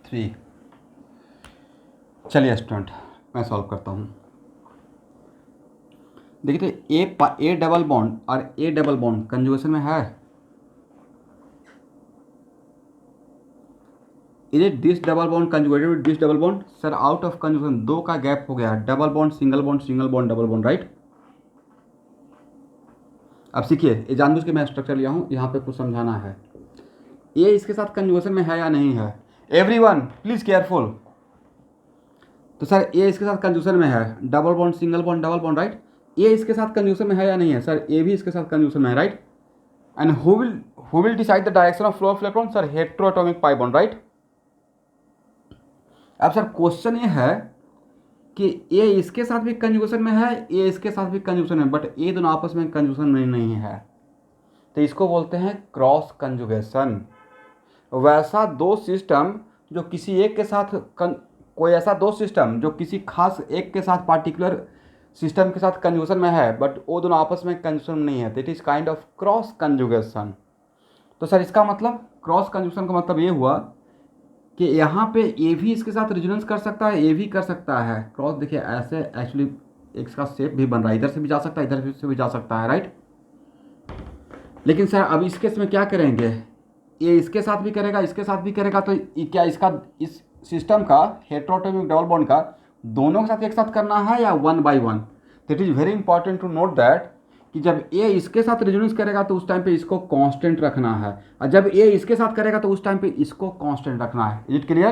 थ्री। चलिए स्टूडेंट मैं सॉल्व करता हूँ। देखिए तो ए डबल बॉन्ड और ए डबल बॉन्ड कंजुगेशन में है। Is it this double bond conjugated with this double bond? Sir out of conjugation दो का गैप हो गया, double bond single bond single bond double bond, right. अब सीखिए, ये जानबूझ के मैं स्ट्रक्चर लिया हूँ, यहाँ पे कुछ समझाना है। ये इसके साथ कंजुगेशन में है या नहीं है? Everyone please careful. तो सर ये इसके साथ कंजुगेशन में है, double bond single bond double bond, right. ये इसके साथ कंजुगेशन में है या नहीं है? सर ये भी इसके साथ कंजुगेशन में है, right. And who will decide the direction of flow of electron? Sir heteroatomic pi bond, right. अब सर क्वेश्चन ये है कि ये इसके साथ भी कंजुगेशन में है, ये इसके साथ भी कंजुगेशन में, बट ये दोनों आपस में कंजुगेशन में नहीं है, तो इसको बोलते हैं क्रॉस कंजुगेशन। वैसा दो सिस्टम जो किसी एक के साथ कोई ऐसा दो सिस्टम जो किसी खास एक के साथ पार्टिकुलर सिस्टम के साथ कंजुगेशन में है, बट वो दोनों आपस में कंजुगेशन नहीं है, that is kind of cross conjugation. तो सर इसका मतलब क्रॉस कंजुगेशन का मतलब ये हुआ कि यहाँ पे ए भी इसके साथ रेजोनेंस कर सकता है, ए भी कर सकता है क्रॉस। देखिए ऐसे एक्चुअली इसका शेप भी बन रहा है, इधर से भी जा सकता है, इधर से भी जा सकता है, राइट। लेकिन सर अब इस केस में क्या करेंगे, ये इसके साथ भी करेगा इसके साथ भी करेगा, तो क्या इसका इस सिस्टम का हेटेरोएटॉमिक डबल बॉन्ड का दोनों के साथ एक साथ करना है या one by one? That is very important to note that कि जब ए इसके साथ रेजोनेंस करेगा तो उस टाइम पे इसको कांस्टेंट रखना है, और जब ए इसके साथ करेगा तो उस टाइम पे इसको कांस्टेंट रखना है। Is it clear?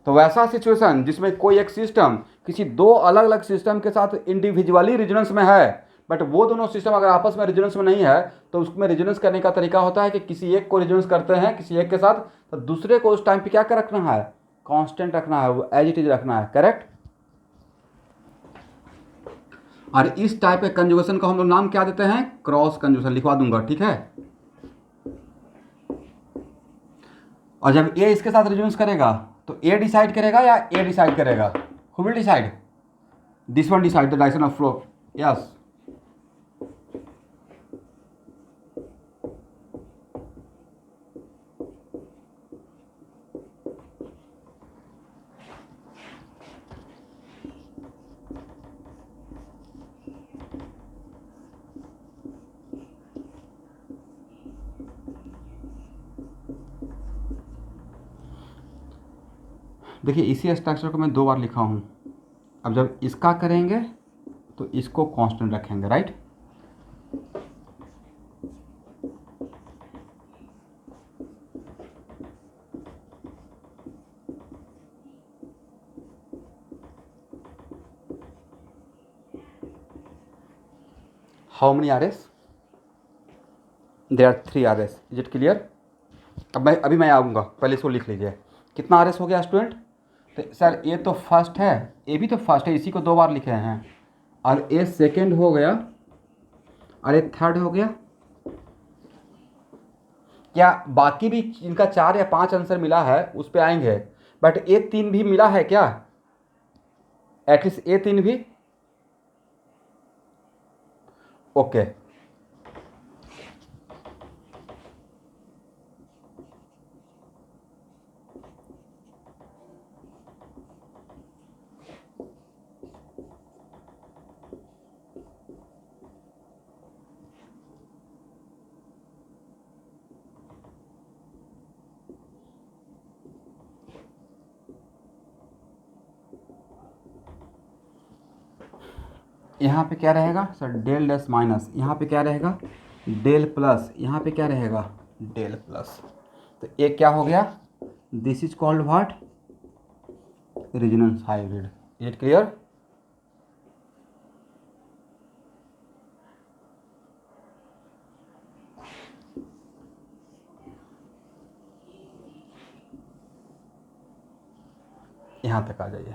तो वैसा सिचुएशन जिसमें कोई एक सिस्टम किसी दो अलग अलग सिस्टम के साथ इंडिविजुअली रेजोनेंस में है, बट वो दोनों सिस्टम अगर आपस में रेजोनेंस में नहीं है, तो उसमें रेजोनेंस करने का तरीका होता है कि किसी एक को रेजोनेंस करते हैं किसी एक के साथ, तो दूसरे को उस टाइम पे क्या कर रखना है, कांस्टेंट रखना है, वो एज इट इज रखना है, करेक्ट। और इस टाइप के कंजुगेशन को हम लोग नाम क्या देते हैं, क्रॉस कंजुगेशन। लिखवा दूंगा, ठीक है। और जब ए इसके साथ रेजोनेंस करेगा तो ए डिसाइड करेगा या ए डिसाइड करेगा? Who will decide? This one decide the direction of flow, yes. देखिए इसी स्ट्रक्चर को मैं दो बार लिखा हूँ। अब जब इसका करेंगे तो इसको कांस्टेंट रखेंगे, right. How many R S? There are 3 R's. Is it clear? अब मैं आऊँगा, पहले इसको लिख लीजिए। कितना आर एस हो गया स्टूडेंट? तो सर ये तो फर्स्ट है, ये भी तो फर्स्ट है, इसी को दो बार लिखे हैं, और ये सेकेंड हो गया और ये थर्ड हो गया। क्या बाकी भी इनका 4 या 5 आंसर मिला है उस पर आएंगे, बट ए 3 भी मिला है क्या? एटलीस्ट ए 3 भी, ओके। यहाँ पे क्या रहेगा सर, डेल डैश माइनस, यहाँ पे क्या रहेगा डेल प्लस, यहाँ पे क्या रहेगा डेल प्लस। तो ये क्या हो गया, this is called what, resonance hybrid. Is it clear? यहाँ तक आ जाइए।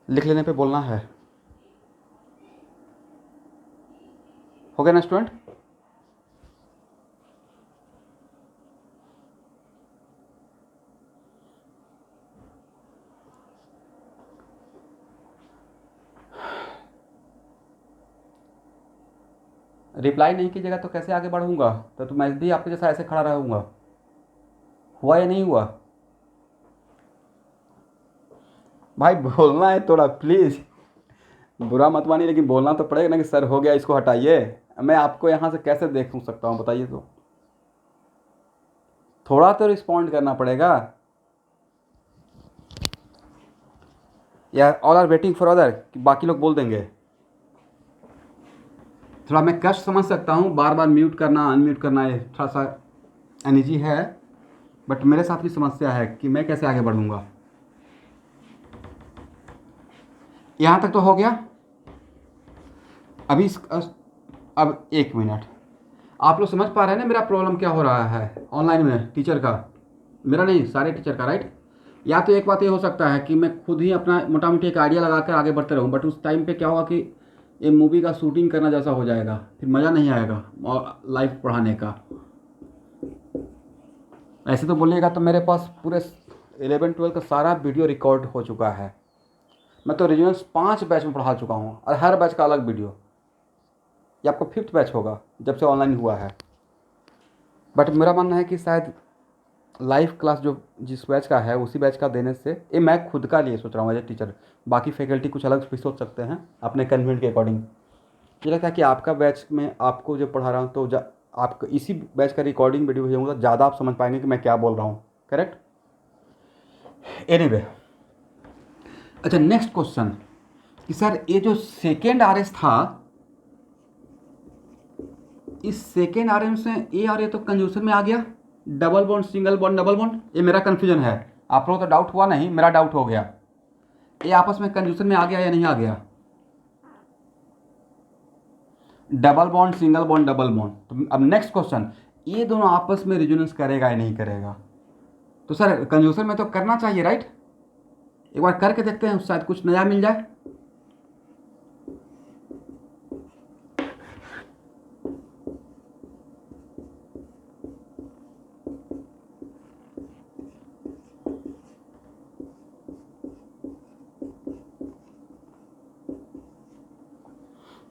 लिख लेने पे बोलना है, हो गया ना स्टूडेंट? रिप्लाई नहीं कीजिएगा तो कैसे आगे बढ़ूँगा? तो मैं भी आपके जैसा ऐसे खड़ा रहूँगा। हुआ या नहीं हुआ? भाई बोलना है थोड़ा प्लीज़, बुरा मत मानिए, लेकिन बोलना तो पड़ेगा ना कि सर हो गया इसको हटाइए। मैं आपको यहाँ से कैसे देख सकता हूँ बताइए? तो थोड़ा तो रिस्पॉन्ड करना पड़ेगा। या all are waiting for other, बाकी लोग बोल देंगे। थोड़ा मैं कष्ट समझ सकता हूँ, बार बार म्यूट करना अनम्यूट करना ये थोड़ा सा अनइजी है, बट मेरे साथ भी समस्या है कि मैं कैसे आगे बढ़ूँगा। यहाँ तक तो हो गया। अभी अब एक मिनट, आप लोग समझ पा रहे हैं ना मेरा प्रॉब्लम क्या हो रहा है ऑनलाइन में? टीचर का, मेरा नहीं, सारे टीचर का, राइट? या तो एक बात ये हो सकता है कि मैं खुद ही अपना मोटा मोटी एक आइडिया लगा कर आगे बढ़ते रहूँ, बट उस टाइम पे क्या होगा कि ये मूवी का शूटिंग करना जैसा हो जाएगा, फिर मज़ा नहीं आएगा और लाइव पढ़ाने का। ऐसे तो बोलिएगा तो मेरे पास पूरे 11-12 का सारा वीडियो रिकॉर्ड हो चुका है। मैं तो रीजनल्स 5 बैच में पढ़ा चुका हूँ और हर बैच का अलग वीडियो। ये आपका 5th बैच होगा जब से ऑनलाइन हुआ है। बट मेरा मानना है कि शायद लाइव क्लास जो जिस बैच का है उसी बैच का देने से, ये मैं खुद का लिए सोच रहा हूँ एज ए टीचर, बाकी फैकल्टी कुछ अलग भी सोच सकते हैं अपने कन्वीनियंट के अकॉर्डिंग। मुझे लगता है कि आपका बैच में आपको जो पढ़ा रहा हूँ तो आपको इसी बैच का रिकॉर्डिंग वीडियो भेजूँगा, ज़्यादा आप समझ पाएंगे कि मैं क्या बोल रहा हूँ। करेक्ट? एनीवे, अच्छा नेक्स्ट क्वेश्चन कि सर ये जो सेकेंड आर एस था, इस सेकेंड आर एस में ए और ए तो कंजूशन में आ गया, double bond single bond double bond, ये मेरा कन्फ्यूजन है। आप लोगों को तो डाउट हुआ नहीं, मेरा डाउट हो गया। ये आपस में कंजूशन में आ गया या नहीं आ गया? Double bond single bond double bond. तो अब नेक्स्ट क्वेश्चन, ये दोनों आपस में रिजोनेंस करेगा या नहीं करेगा? तो सर कंजूशन में तो करना चाहिए, राइट? एक बार करके देखते हैं, शायद कुछ नया मिल जाए।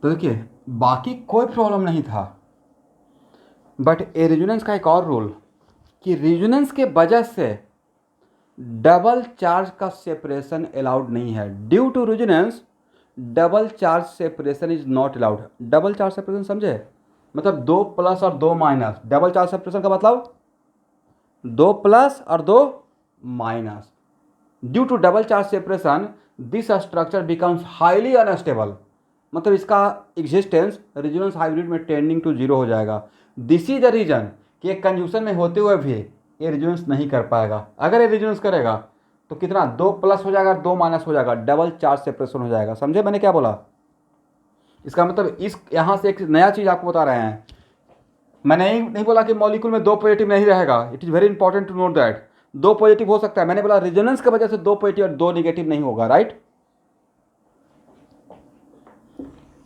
तो देखिए, बाकी कोई प्रॉब्लम नहीं था, बट ए रेजोनेंस का एक और रूल कि रेजोनेंस के वजह से डबल चार्ज का सेपरेशन अलाउड नहीं है। Due to resonance double charge separation is not allowed. Double charge separation समझे? मतलब 2 प्लस और 2 माइनस। डबल चार्ज सेपरेशन का मतलब 2 प्लस और 2 minus. Due to double charge separation this structure becomes highly unstable. मतलब इसका एग्जिस्टेंस रेजोनेंस हाइब्रिड में tending to 0 हो जाएगा। दिस इज द रीजन कि एक कंजूशन में होते हुए भी ये रेजोनेंस नहीं कर पाएगा। अगर ये रेजोनेंस करेगा तो कितना 2 प्लस हो जाएगा, 2 माइनस हो जाएगा, डबल चार्ज सेपरेशन हो जाएगा। समझे मैंने क्या बोला? इसका मतलब इस यहाँ से एक नया चीज़ आपको बता रहे हैं। मैंने नहीं बोला कि मॉलिक्यूल में 2 पॉजिटिव नहीं रहेगा। It is very important to note that 2 positive हो सकता है। मैंने बोला रेजोनेंस की वजह से 2 पॉजिटिव और 2 निगेटिव नहीं होगा, राइट?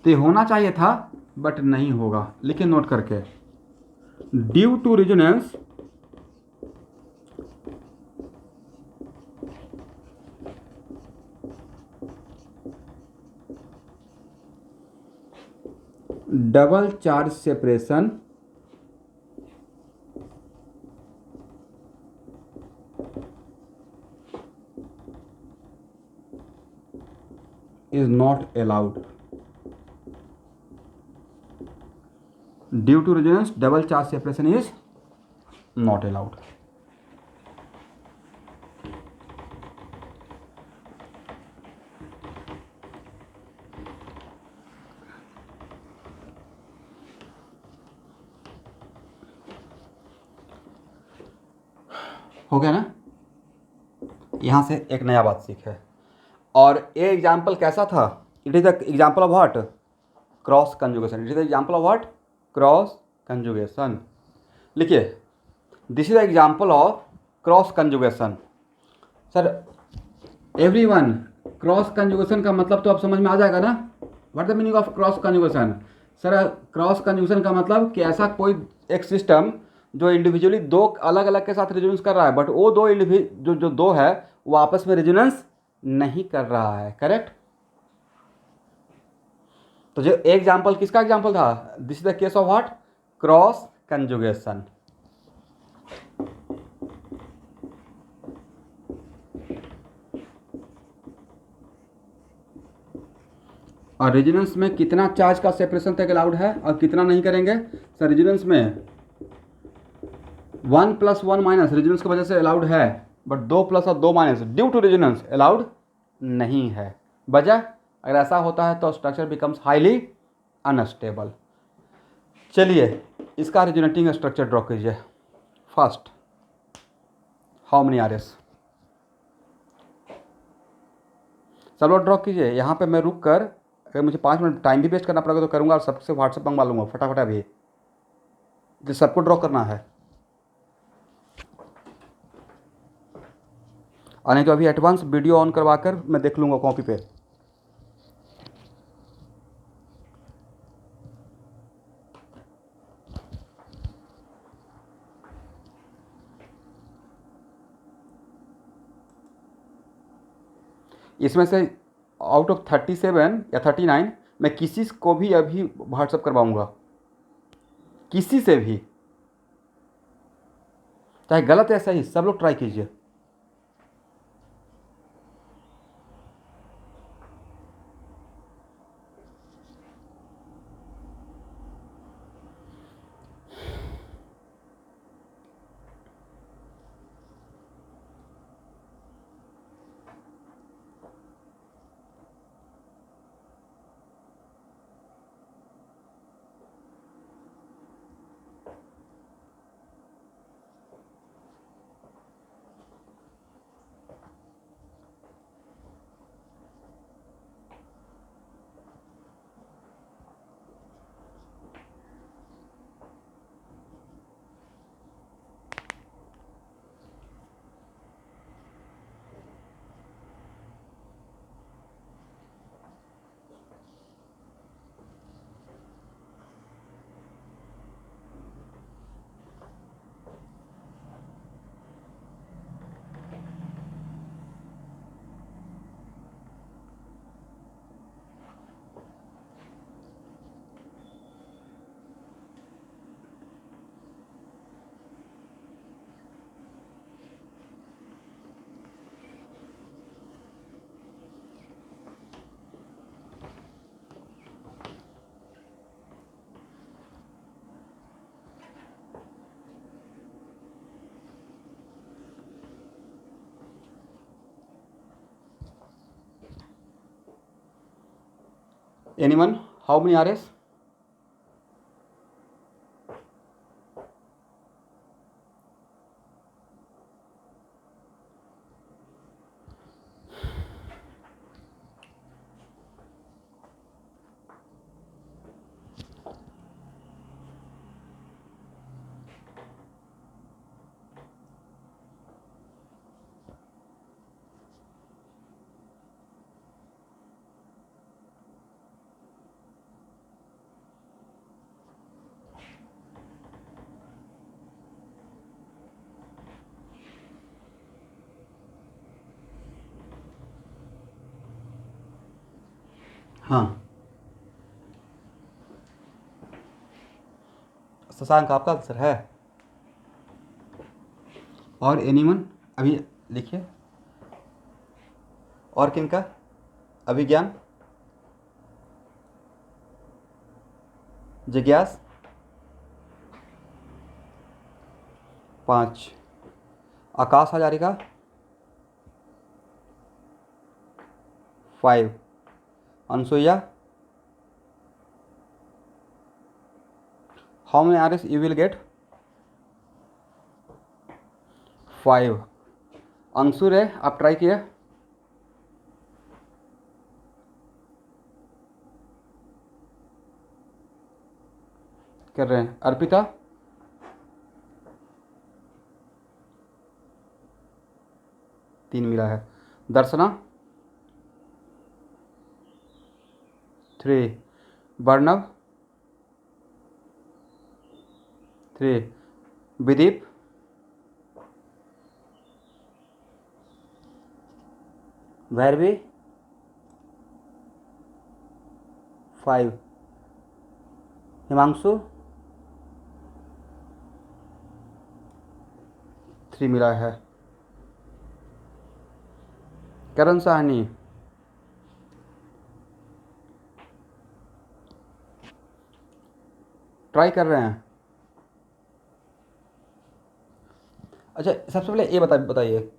तो ये होना चाहिए था बट नहीं होगा। लेकिन नोट करके, due to resonance double charge separation is not allowed. Due to resonance, double charge separation is not allowed. हो गया ना? यहाँ से एक नया बात सीखे। और ये एग्जाम्पल कैसा था? It is the example of what? Cross conjugation. It is the example of what? Cross conjugation. लिखिए, this is the example of cross conjugation. Sir everyone, cross conjugation का मतलब तो अब समझ में आ जाएगा ना? What the meaning of cross conjugation? Sir cross conjugation का मतलब कि ऐसा कोई एक सिस्टम जो इंडिविजुअली 2 अलग अलग के साथ रेजोनेंस कर रहा है, बट वो जो 2 है वो आपस में रेजोनेंस नहीं कर रहा है। करेक्ट? तो जो एग्जाम्पल किसका एग्जाम्पल था, this is the case of what, cross conjugation. और रेजोनेंस में कितना चार्ज का सेपरेशन तक अलाउड है और कितना नहीं करेंगे। सर रेजोनेंस में 1 + 1 माइनस रेजोनेंस की वजह से अलाउड है, बट 2 प्लस और 2 minus due to resonance allowed नहीं है। वजह, अगर ऐसा होता है तो स्ट्रक्चर बिकम्स हाईली अनस्टेबल। चलिए इसका रेजोनेटिंग स्ट्रक्चर ड्रॉ कीजिए। First, how many R S, सब लोग ड्रॉ कीजिए। यहाँ पे मैं रुक कर, अगर मुझे 5 मिनट टाइम भी वेस्ट करना पड़ेगा तो करूँगा, और सबसे व्हाट्सएप मंगवा लूँगा फटाफट अभी, जो सबको ड्रॉ करना है। और नहीं तो अभी एडवांस वीडियो ऑन करवा कर मैं देख लूँगा कॉपी पे। इसमें से आउट ऑफ 37 या 39 मैं किसी को भी अभी व्हाट्सअप करवाऊँगा, किसी से भी, चाहे गलत या सही, सब लोग ट्राई कीजिए। Anyone, how many R S? हाँ, शशांक आपका आंसर है। और एनीवन अभी लिखिए, और किनका? अभिज्ञान, जिज्ञास 5, Akash Hazarika 5, Anusuiya, how many are S you will get? 5। अंशुर है, आप ट्राई किए? कर रहे हैं। अर्पिता, तीन मिला है। दर्शना 3, बर्नव 3, विदीप 5, 5। हिमांशु 3 मिला है। करण साहनी ट्राई कर रहे हैं। अच्छा, सबसे पहले ये बताइए,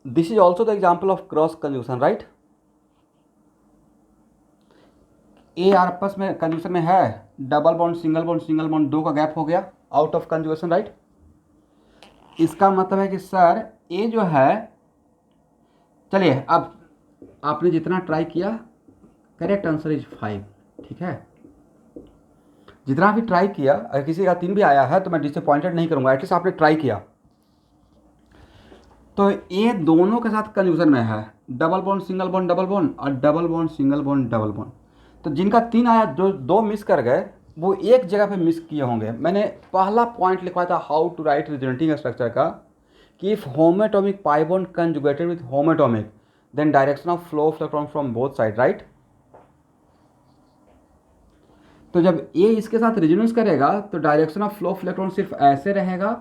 this is also the example of cross conjugation, right? ए आपस में कंजूशन में है, डबल बॉन्ड सिंगल बॉन्ड दो का गैप हो गया, आउट ऑफ कंजूशन, राइट? इसका मतलब है कि सर ए जो है, चलिए अब आपने जितना ट्राई किया, करेक्ट आंसर इज 5, ठीक है? जितना भी ट्राई किया, अगर किसी का 3 भी आया है तो मैं डिसअपॉइंटेड नहीं करूंगा, एटलीस्ट आपने ट्राई किया। तो ये दोनों के साथ कंजूशन में है, double bond single bond double bond और double bond single bond double bond. तो जिनका 3 आया, जो 2 मिस कर गए, वो एक जगह पे मिस किए होंगे। मैंने पहला पॉइंट लिखवाया था how to write resonating structure का, कि if homoatomic pi bond conjugated with homoatomic then direction of flow of electron from both side, right? तो जब ए इसके साथ रेजोनेंस करेगा तो direction of flow of electron सिर्फ ऐसे रहेगा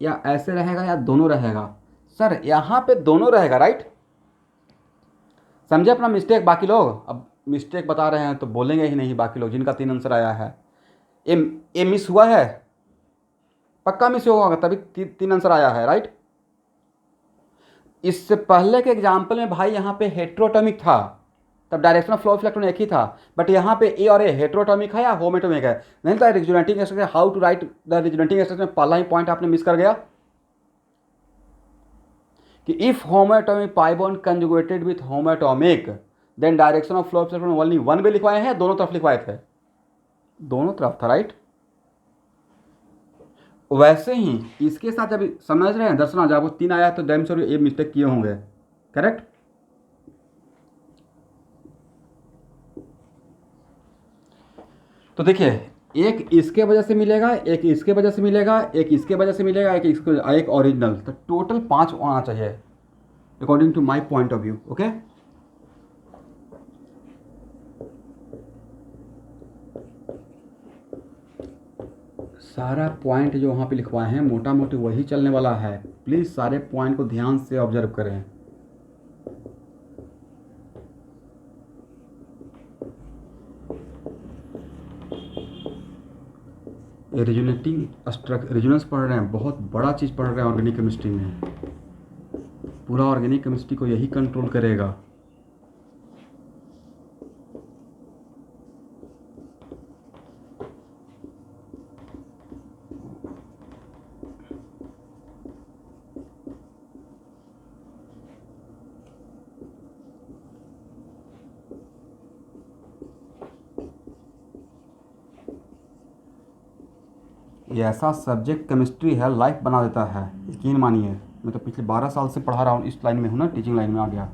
या ऐसे रहेगा या दोनों रहेगा? सर यहाँ पे दोनों रहेगा, राइट? समझे अपना मिस्टेक? बाकी लोग अब मिस्टेक बता रहे हैं तो बोलेंगे ही नहीं बाकी लोग, जिनका 3 आंसर आया है। ए मिस हुआ है, पक्का मिस हुआ होगा, तभी 3 आंसर आया है, राइट? इससे पहले के एग्जाम्पल में भाई यहाँ पे हेट्रोटॉमिक था, तब direction of flow of electron एक ही था, बट यहाँ पे ए और ए हेट्रोटॉमिक है या होमोटॉमिक है? नहीं तो resonating structure, how to write the resonating structure में पहला ही पॉइंट आपने मिस कर गया कि if homoatomic pi bond conjugated with homoatomic then direction of flow of electron only one भी लिखवाए हैं, दोनों तरफ लिखवाए थे, दोनों तरफ था, राइट? वैसे ही इसके साथ जब समझ रहे हैं दर्शना, जब आपको 3 आया तो डैम सर ये मिस्टेक किए होंगे, करेक्ट? तो देखिए, एक इसके वजह से मिलेगा, एक इसके वजह से मिलेगा, एक इसके वजह से मिलेगा, एक ओरिजिनल, तो टोटल 5 आना चाहिए according to my point of view, okay? सारा पॉइंट जो वहाँ पे लिखवाए हैं मोटा मोटी वही चलने वाला है, प्लीज़ सारे पॉइंट को ध्यान से ऑब्जर्व करें। ये रेजोनेंस पढ़ रहे हैं, बहुत बड़ा चीज़ पढ़ रहे हैं ऑर्गेनिक केमिस्ट्री में, पूरा ऑर्गेनिक केमिस्ट्री को यही कंट्रोल करेगा। ये ऐसा सब्जेक्ट केमिस्ट्री है, लाइफ बना देता है, यकीन मानिए। मैं तो पिछले 12 साल से पढ़ा रहा हूँ, इस लाइन में हूँ ना, टीचिंग लाइन में आ गया।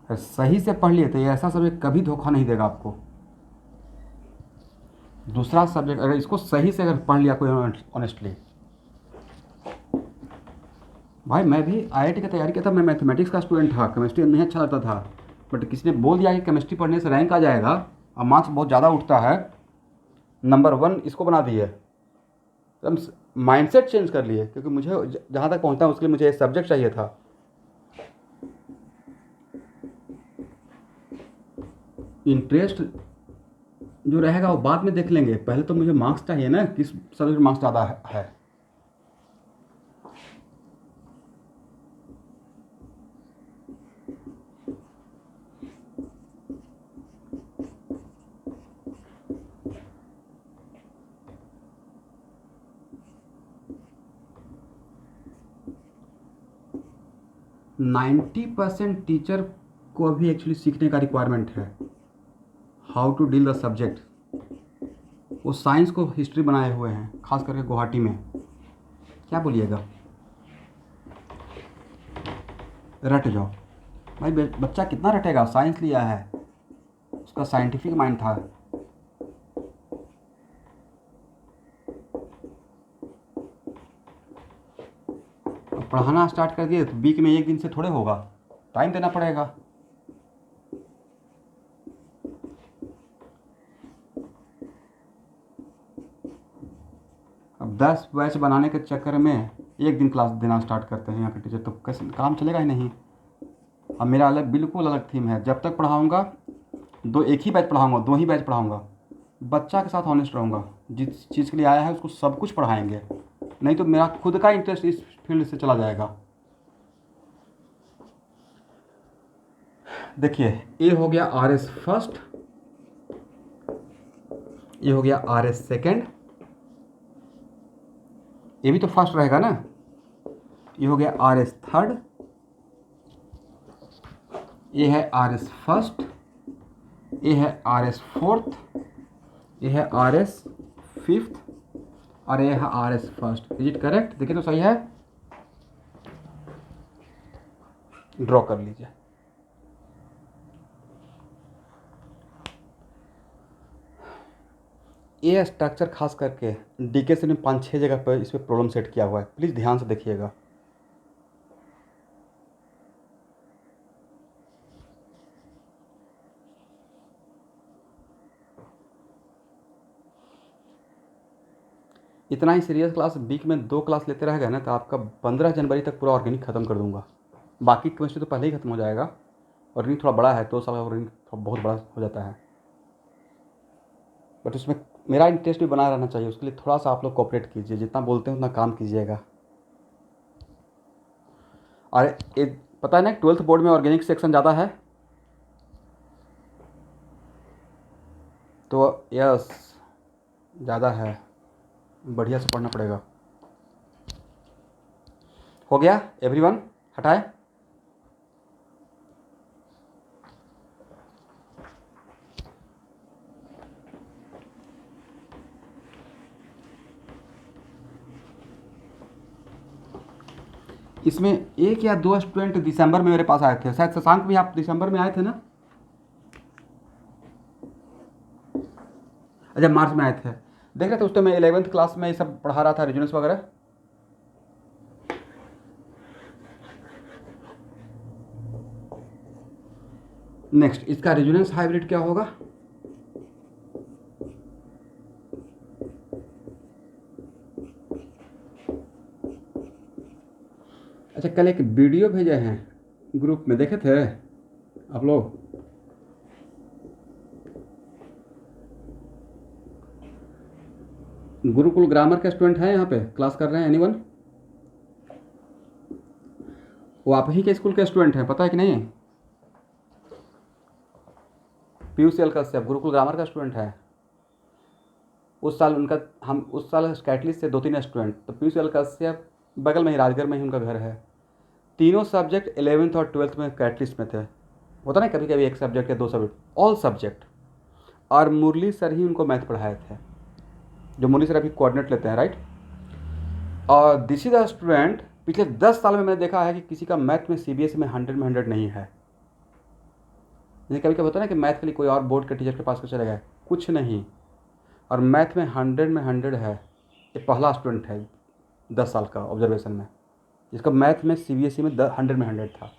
अगर सही से पढ़ लिए तो ये ऐसा सब्जेक्ट कभी धोखा नहीं देगा आपको। दूसरा सब्जेक्ट अगर इसको सही से अगर पढ़ लिया कोई ऑनेस्टली, भाई मैं भी आईआईटी की तैयारी किया था, मैं मैथमेटिक्स का स्टूडेंट था, केमिस्ट्री नहीं अच्छा लगता था, बट किसी ने बोल दिया कि केमिस्ट्री पढ़ने से रैंक आ जाएगा और मार्क्स बहुत ज़्यादा उठता है, नंबर 1 इसको बना दिए, तो हम माइंडसेट चेंज कर लिए, क्योंकि मुझे जहाँ तक पहुँचता उसके लिए मुझे सब्जेक्ट चाहिए था। इंटरेस्ट जो रहेगा वो बाद में देख लेंगे, पहले तो मुझे मार्क्स चाहिए ना, किस सब्जेक्ट मार्क्स ज़्यादा है। नाइन्टी % टीचर को अभी एक्चुअली सीखने का रिक्वायरमेंट है, how to deal the subject. वो साइंस को हिस्ट्री बनाए हुए हैं, खास करके गुवाहाटी में, क्या बोलिएगा, रट जाओ भाई। बच्चा कितना रटेगा, साइंस लिया है, उसका साइंटिफिक माइंड था। अब पढ़ाना स्टार्ट कर दिए तो वीक में 1 दिन से थोड़े होगा, टाइम देना पड़ेगा। 10 बैच बनाने के चक्कर में एक दिन क्लास देना स्टार्ट करते हैं यहाँ के टीचर, तो कैसे काम चलेगा ही नहीं। अब मेरा अलग बिल्कुल अलग थीम है, जब तक पढ़ाऊँगा एक ही बैच पढ़ाऊँगा, 2 ही बैच पढ़ाऊँगा, बच्चा के साथ ऑनेस्ट रहूँगा, जिस चीज़ के लिए आया है उसको सब कुछ पढ़ाएंगे, नहीं तो मेरा खुद का इंटरेस्ट इस फील्ड से चला जाएगा। देखिए ये हो गया RS फर्स्ट, ये हो गया RS सेकेंड, ये भी तो फर्स्ट रहेगा ना, ये हो गया RS थर्ड, ये है RS फर्स्ट, ये है RS फोर्थ, ये है RS फिफ्थ और ये है RS first. Is it correct? देखिए तो सही है, ड्रॉ कर लीजिए। ये स्ट्रक्चर खास करके डीके से ने 5-6 जगह पर इस पर प्रॉब्लम सेट किया हुआ है, प्लीज़ ध्यान से देखिएगा। इतना ही सीरियस क्लास वीक में 2 क्लास लेते रहेगा ना तो आपका 15 जनवरी तक पूरा ऑर्गेनिक ख़त्म कर दूंगा। बाकी केमिस्ट्री तो पहले ही ख़त्म हो जाएगा, ऑर्गेनिक थोड़ा बड़ा है, 2 साल का ऑर्गेनिक थोड़ा बहुत बड़ा हो जाता है, बट उसमें मेरा इंटरेस्ट भी बना रहना चाहिए, उसके लिए थोड़ा सा आप लोग कोऑपरेट कीजिए, जितना बोलते हैं उतना काम कीजिएगा। और ये पता है ना 12th बोर्ड में ऑर्गेनिक सेक्शन ज़्यादा है, तो यस ज़्यादा है, बढ़िया से पढ़ना पड़ेगा। हो गया एवरीवन, हटाए। इसमें 1 या 2 स्टूडेंट दिसंबर में मेरे पास आए थे, शायद शशांक भी आप दिसंबर में आए थे ना? अच्छा मार्च में आए थे, देख रहे थे उस टाइम मैं 11th क्लास में ये सब पढ़ा रहा था, रेजोनेंस वगैरह। नेक्स्ट इसका रेजोनेंस हाइब्रिड क्या होगा? अच्छा कल एक वीडियो भेजे हैं ग्रुप में, देखे थे आप लोग? गुरुकुल ग्रामर के स्टूडेंट हैं यहाँ पे, क्लास कर रहे हैं एनीवन? वो आप ही के स्कूल के स्टूडेंट हैं, पता है कि नहीं? पीयूष एल कश्यप गुरुकुल ग्रामर का स्टूडेंट है। उस साल उनका उस साल कैटलिस्ट से 2-3 स्टूडेंट, तो पीयूष एल कश्यप बगल में ही राजगढ़ में ही उनका घर है। तीनों सब्जेक्ट 11th और 12th में कैटलिस्ट में थे, होता ना कभी कभी एक सब्जेक्ट या 2 सब्जेक्ट, ऑल सब्जेक्ट। और मुरली सर ही उनको मैथ पढ़ाए थे, जो मुरली सर अभी कोऑर्डिनेट लेते हैं, राइट। और दिस इज द स्टूडेंट, पिछले 10 साल में मैंने देखा है कि किसी का मैथ में CBSE में 100 में 100 नहीं है। जैसे कभी कभी होता है ना कि मैथ के लिए कोई और बोर्ड के टीचर के पास चले गए, कुछ नहीं, और मैथ में 100 है। ये पहला स्टूडेंट है 10 साल का ऑब्जर्वेशन में जिसका मैथ में CBSE में 100 में 100 था।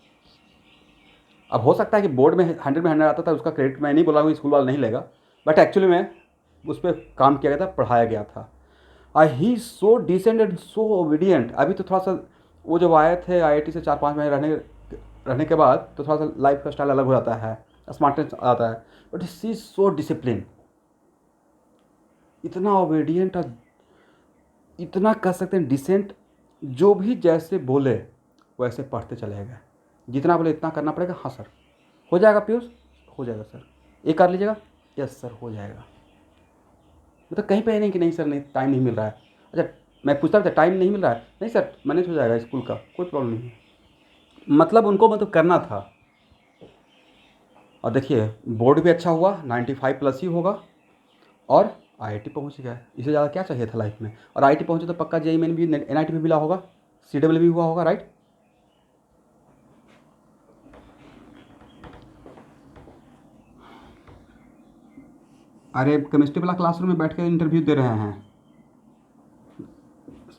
अब हो सकता है कि बोर्ड में 100 में 100 आता था, उसका क्रेडिट मैं नहीं बोला हूँ, स्कूल वाला नहीं लेगा, बट एक्चुअली में उस पर काम किया गया था, पढ़ाया गया था। He so decent and so obedient. अभी तो थोड़ा सा वो जब आए थे IIT से 4-5 महीने रहने के बाद तो थोड़ा सा लाइफ का स्टाइल अलग हो जाता है, स्मार्टनेस आता है, but he is so discipline, इतना ओबीडियंट और इतना कह सकते हैं डिसेंट, जो भी जैसे बोले वैसे पढ़ते चले गए, जितना बोले इतना करना पड़ेगा। हाँ सर हो जाएगा, पीयूष हो जाएगा सर, ये कर लीजिएगा, यस सर हो जाएगा। मतलब कहीं पे नहीं कि नहीं सर नहीं टाइम नहीं मिल रहा है। अच्छा मैं पूछता था टाइम नहीं मिल रहा है, नहीं सर मैनेज हो जाएगा, स्कूल का कोई प्रॉब्लम नहीं है। मतलब उनको मतलब करना था। और देखिए बोर्ड भी अच्छा हुआ, 95+ ही होगा, और IIT पहुंच गया, इससे ज़्यादा क्या चाहिए था लाइफ में। और IIT पहुंचे तो पक्का JEE मेन भी NIT भी मिला होगा, CWL भी हुआ होगा, राइट। अरे केमिस्ट्री वाला क्लासरूम में बैठ के इंटरव्यू दे रहे हैं,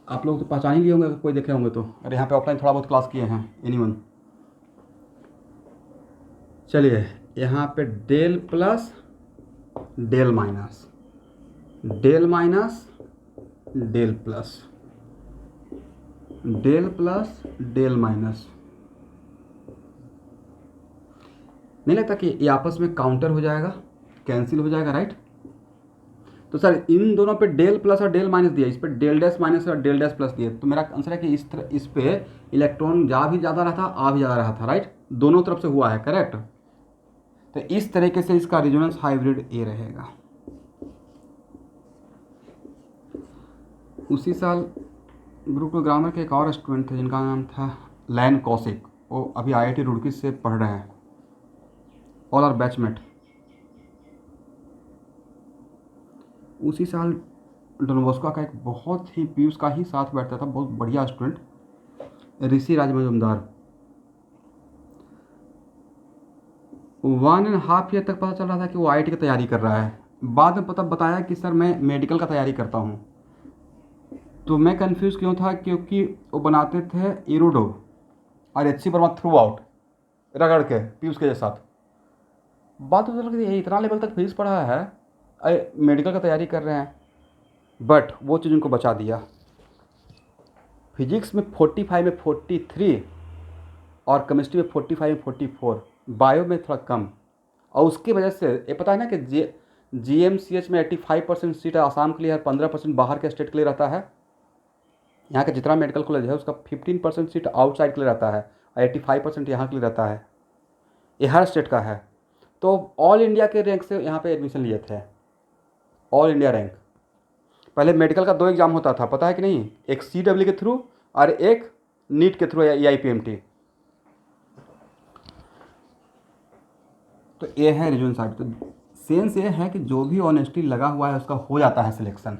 आप लोग तो पहचान ही लिए होंगे, कोई देखे होंगे तो। अरे यहाँ पे ऑफलाइन थोड़ा बहुत क्लास किए हैं एनीवन। चलिए यहाँ पे del plus del minus, del minus del plus, del plus, del minus. नहीं लगता कि ये आपस में काउंटर हो जाएगा, कैंसिल हो जाएगा, राइट? तो सर इन दोनों पे डेल प्लस और डेल माइनस दिया, इस पे डेल डैश माइनस और डेल डैश प्लस दिए, तो मेरा आंसर है कि इस पे इलेक्ट्रॉन जा भी ज़्यादा रहा था, आ भी ज़्यादा रहा था, राइट? दोनों तरफ से हुआ है, करेक्ट? तो इस तरीके से इसका रेजोनेंस हाइब्रिड ए रहेगा। उसी साल ग्रुप ग्रामर के एक और स्टूडेंट थे जिनका नाम था लैन कौशिक, वो अभी IIT रुड़की से पढ़ रहे हैं, ऑल आर बैचमेट। उसी साल डॉन बॉस्को का एक बहुत ही पीयूष का ही साथ बैठता था, बहुत बढ़िया स्टूडेंट, ऋषि राज मजुमदार। 1.5 ईयर तक पता चल रहा था कि वो IIT की तैयारी कर रहा है, बाद में पता बताया कि सर मैं मेडिकल का तैयारी करता हूँ। तो मैं कंफ्यूज क्यों था, क्योंकि वो बनाते थे एरोडो और HC वर्मा थ्रू आउट रगड़ के पीयूष के साथ। बात तो चल रही है इतना लेवल तक फिजिक्स पढ़ा है, मेडिकल का तैयारी कर रहे हैं, बट वो चीज़ उनको बचा दिया। फिजिक्स में 45 में 43 और केमिस्ट्री में 45 में 44, बायो में थोड़ा कम। और उसकी वजह से ये पता है ना कि GMCH में 85% सीट आसाम के लिए है, 15% बाहर के स्टेट के लिए रहता है। यहाँ का जितना मेडिकल कॉलेज है उसका 15% सीट आउटसाइड के लिए रहता है और 85% यहाँ के लिए रहता है। ये हर स्टेट का है। तो ऑल इंडिया के रैंक से यहाँ पे एडमिशन लिए थे, ऑल इंडिया रैंक। पहले मेडिकल का 2 एग्ज़ाम होता था, पता है कि नहीं? एक CW के थ्रू और एक नीट के थ्रू, AIPMT। तो ये है रीजन साइड। तो सेंस ये है कि जो भी ऑनेस्टी लगा हुआ है उसका हो जाता है सिलेक्शन।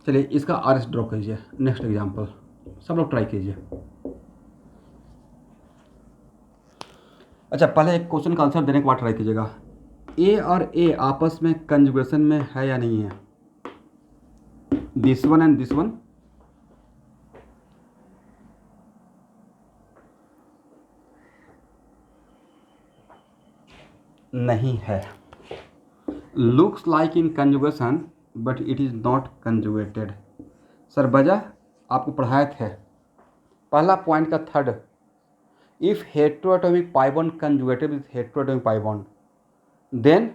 चलिए इसका RS ड्रॉ कीजिए, नेक्स्ट एग्जाम्पल सब लोग ट्राई कीजिए। अच्छा, पहले एक क्वेश्चन का आंसर देने के बाद ट्राई कीजिएगा। A और A आपस में कंजुगेशन में है या नहीं है? This one and this one नहीं है। Looks like in conjugation but it is not conjugated. Sir वजह आपको पढ़ाए थे, पहला पॉइंट का third, if heteroatomic pi bond conjugated with heteroatomic pi bond then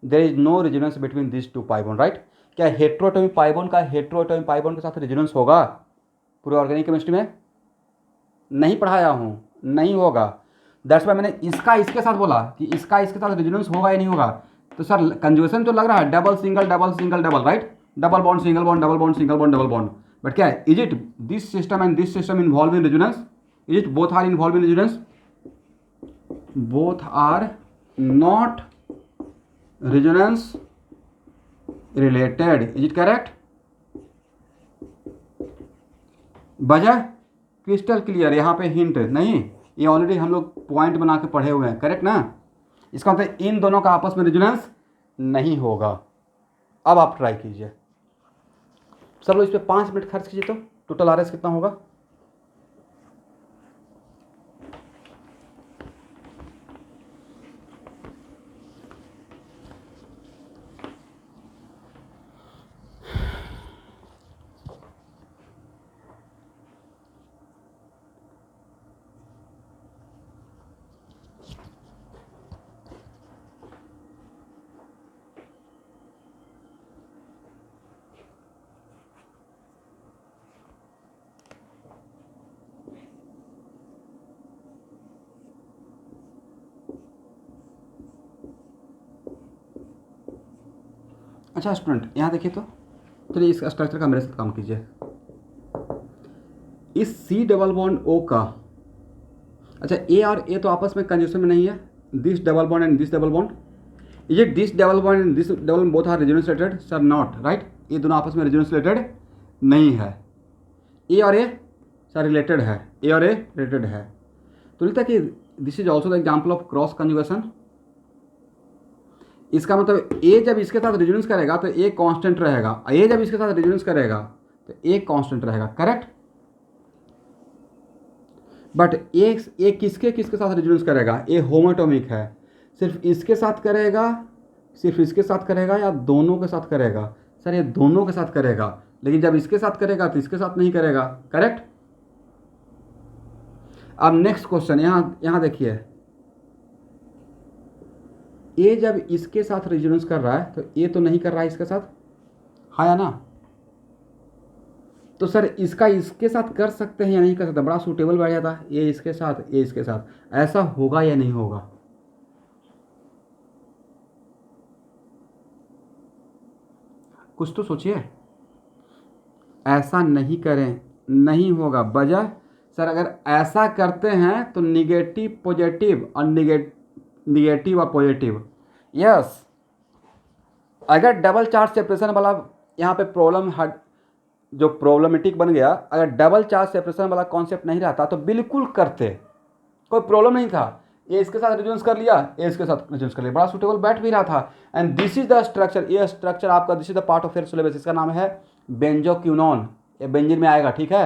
there is no resonance between this two pi bond, right? क्या heteroatomic pi bond का heteroatomic pi bond के साथ रेजोनेंस होगा? पूरे ऑर्गेनिक केमिस्ट्री में नहीं पढ़ाया हूँ, नहीं होगा। दैट्स वाई मैंने इसका इसके साथ बोला कि इसका इसके साथ रेजोनेंस होगा या नहीं होगा। तो सर कंजुगेशन तो लग रहा है double single double single double, right? Double bond single bond double bond single bond double bond, but क्या है, is it this system and this system involve in resonance? Is it both are involve in resonance? Both are not resonance related, is it correct? वजह crystal clear, यहाँ पे hint नहीं, ये already हम लोग point बना के पढ़े हुए हैं, करेक्ट ना? इसका मतलब इन दोनों का आपस में रेजोनेंस नहीं होगा। अब आप ट्राई कीजिए। सब लोग इस पर 5 मिनट खर्च कीजिए, तो टोटल RS कितना होगा? अच्छा स्टूडेंट यहाँ देखिए, तो चलिए इस स्ट्रक्चर का मेरे साथ काम कीजिए। इस C डबल बॉन्ड O का, अच्छा A और A तो आपस में कंजक्शन में नहीं है, this double bond and this double bond, is it this double bond and this double bond both R resonance related? Sir not, right? ये दोनों आपस में रेजोनेंस रिलेटेड नहीं है। A और A सर रिलेटेड है, ए और ए रिलेटेड है, तो लिखता है कि this is also the example of cross conjugation. इसका मतलब ए जब इसके साथ रेजोनेंस करेगा तो ए कांस्टेंट रहेगा, ए जब इसके साथ रेजोनेंस करेगा तो ए कांस्टेंट रहेगा, करेक्ट। बट ए किसके किसके साथ रेजोनेंस करेगा, ए होमोटोमिक है, सिर्फ इसके साथ करेगा, सिर्फ इसके साथ करेगा या दोनों के साथ करेगा? सर ये दोनों के साथ करेगा, लेकिन जब इसके साथ करेगा तो इसके साथ नहीं करेगा, करेक्ट। अब नेक्स्ट क्वेश्चन, यहां देखिए, ए जब इसके साथ रेजोनेंस कर रहा है तो ए तो नहीं कर रहा है इसके साथ, हाँ या ना? तो सर इसका इसके साथ कर सकते हैं या नहीं कर सकते? बड़ा सूटेबल बैठ जाता है, ए इसके साथ, ए इसके साथ, ऐसा होगा या नहीं होगा? कुछ तो सोचिए। ऐसा नहीं करें, नहीं होगा। वजह सर अगर ऐसा करते हैं तो निगेटिव पॉजिटिव और निगेटिव और पॉजिटिव, यस। अगर डबल चार्ज सेपरेशन वाला यहाँ पे प्रॉब्लम जो प्रॉब्लमेटिक बन गया, अगर डबल चार्ज सेपरेशन वाला कॉन्सेप्ट नहीं रहता तो बिल्कुल करते, कोई प्रॉब्लम नहीं था। ये इसके साथ रेजोनेंस कर लिया, ये इसके साथ रेजोनेंस कर लिया, बड़ा सुटेबल बैठ भी रहा था। And this is the structure, ये स्ट्रक्चर आपका, this is the part of your syllabus, इसका नाम है बेंजोक्विनोन। ये बेंजीन में आएगा, ठीक है,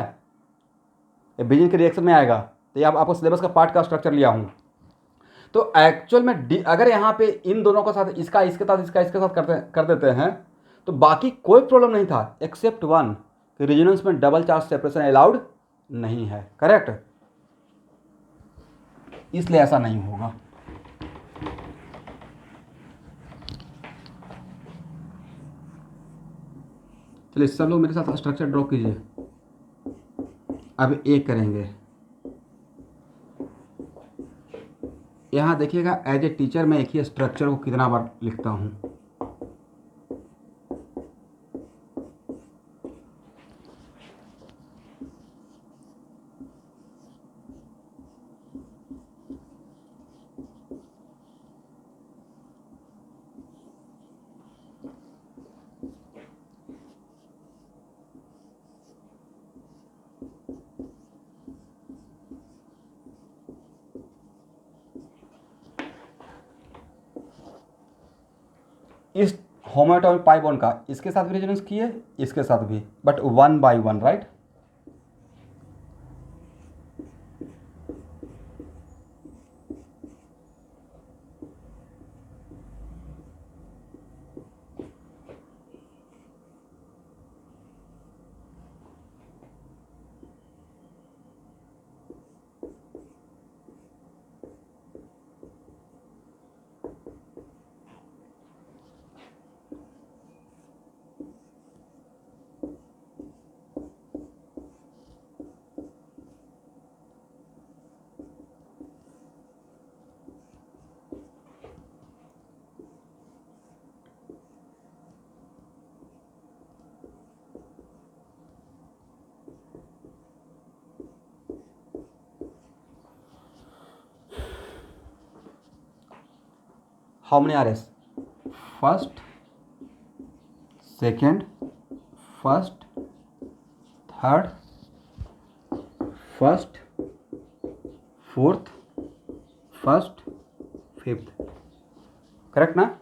ये बेंजीन के रिएक्शन में आएगा। तो ये आपको सिलेबस का पार्ट का स्ट्रक्चर लिया हूँ। तो एक्चुअल में अगर यहाँ पे इन दोनों का साथ, इसका इसके साथ, इसका इसके साथ कर देते हैं तो बाकी कोई प्रॉब्लम नहीं था एक्सेप्ट वन, कि रेजोनेंस में डबल चार्ज सेपरेशन अलाउड नहीं है, करेक्ट। इसलिए ऐसा नहीं होगा। चलिए सब लोग मेरे साथ स्ट्रक्चर ड्रॉ कीजिए। अब ए करेंगे। यहाँ देखिएगा, एज ए टीचर मैं एक ही स्ट्रक्चर को कितना बार लिखता हूँ। इस होमोएटॉमिक पाई बॉन्ड का इसके साथ भी रेजोनेंस किए, इसके साथ भी, but 1 by 1, right. How many R S? First, second, first, third, first, fourth, first, fifth, correct ना?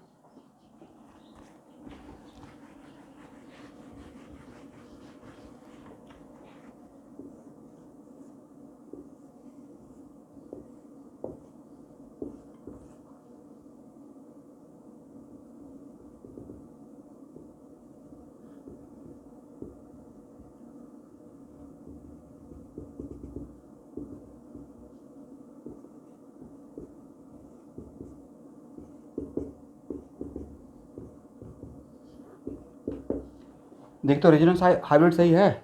देख तो रेजोनेंस हाइब्रिड सही है।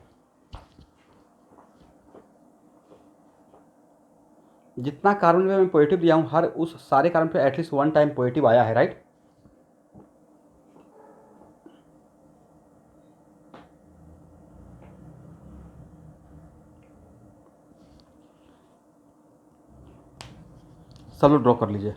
जितना कार्बन में मैं पॉजिटिव दिया हूँ, हर उस सारे कार्बन पे एटलीस्ट 1 टाइम पॉजिटिव आया है, राइट। सब लोग ड्रॉ कर लीजिए।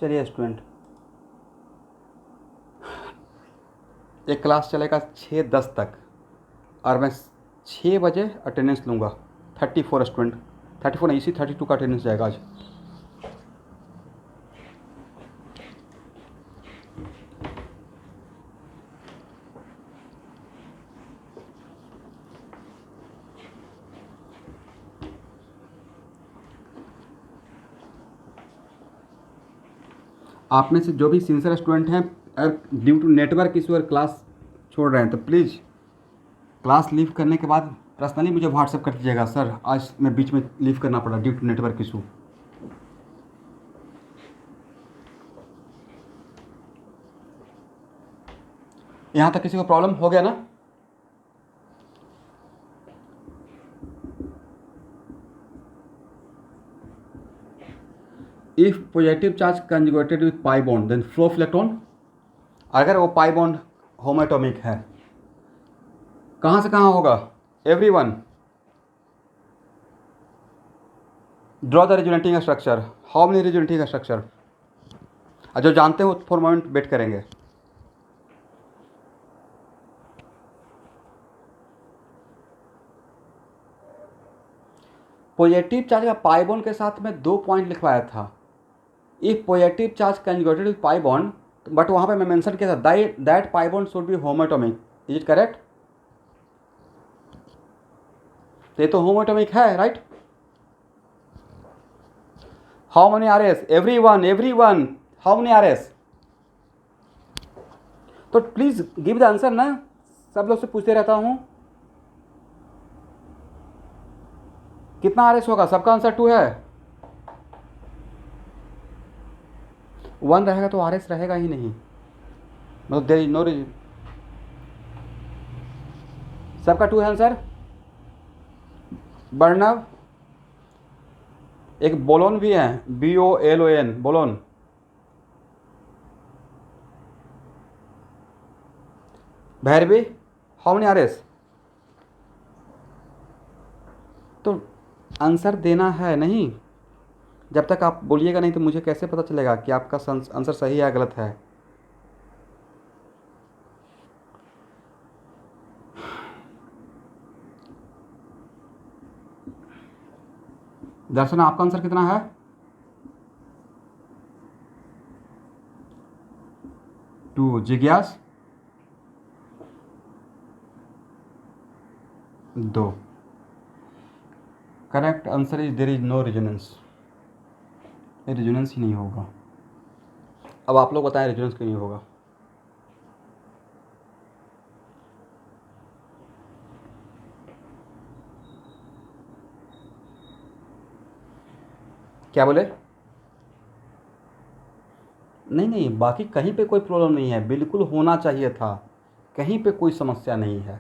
चलिए स्टूडेंट, एक क्लास चलेगा 6:10 तक और मैं 6 बजे अटेंडेंस लूँगा। 34 स्टूडेंट, 34 नहीं, इसी 32 का अटेंडेंस जाएगा आज। आप में से जो भी सिंसियर स्टूडेंट हैं, अगर ड्यू टू नेटवर्क इशू अगर क्लास छोड़ रहे हैं तो प्लीज़ क्लास लीव करने के बाद पर्सनली मुझे व्हाट्सएप कर दीजिएगा, सर आज मैं बीच में लीव करना पड़ा ड्यू टू नेटवर्क इशू। यहाँ तक किसी को प्रॉब्लम हो गया ना? If positive charge conjugated with pi bond then flow of electron, अगर वो पाई बॉन्ड होमोएटॉमिक है, कहाँ से कहाँ होगा? Everyone draw the resonating structure. How many resonating structure? जो जानते हो फॉर मोमेंट वेट करेंगे। पॉजिटिव चार्ज का पाई बॉन्ड के साथ में 2 पॉइंट लिखवाया था। If positive charge conjugated with pi bond, but वहाँ पे मैं मेंशन किया था that pi bond should be homoatomic. Is it correct? ये तो होमोएटॉमिक है, right? How many are S? Everyone how many are S? तो प्लीज गिव द आंसर ना, सब लोग से पूछते रहता हूँ। कितना आर एस होगा? सबका आंसर 2 है। 1 रहेगा तो आर एस रहेगा ही नहीं, मतलब देयर इज नो रीजन। सबका 2 है आंसर। बर्नव, एक बोलोन भी है, BOLON, Bolon. Bhairavi, how many are S? तो आंसर देना है नहीं, जब तक आप बोलिएगा नहीं तो मुझे कैसे पता चलेगा कि आपका आंसर सही है या गलत है? दर्शन, आपका आंसर कितना है? 2। जिज्ञास 2। Correct answer is there is no resonance. ये रेजोनेंस ही नहीं होगा। अब आप लोग बताएं रेजोनेंस क्यों नहीं होगा? क्या बोले? नहीं, बाकी कहीं पे कोई प्रॉब्लम नहीं है, बिल्कुल होना चाहिए था, कहीं पे कोई समस्या नहीं है।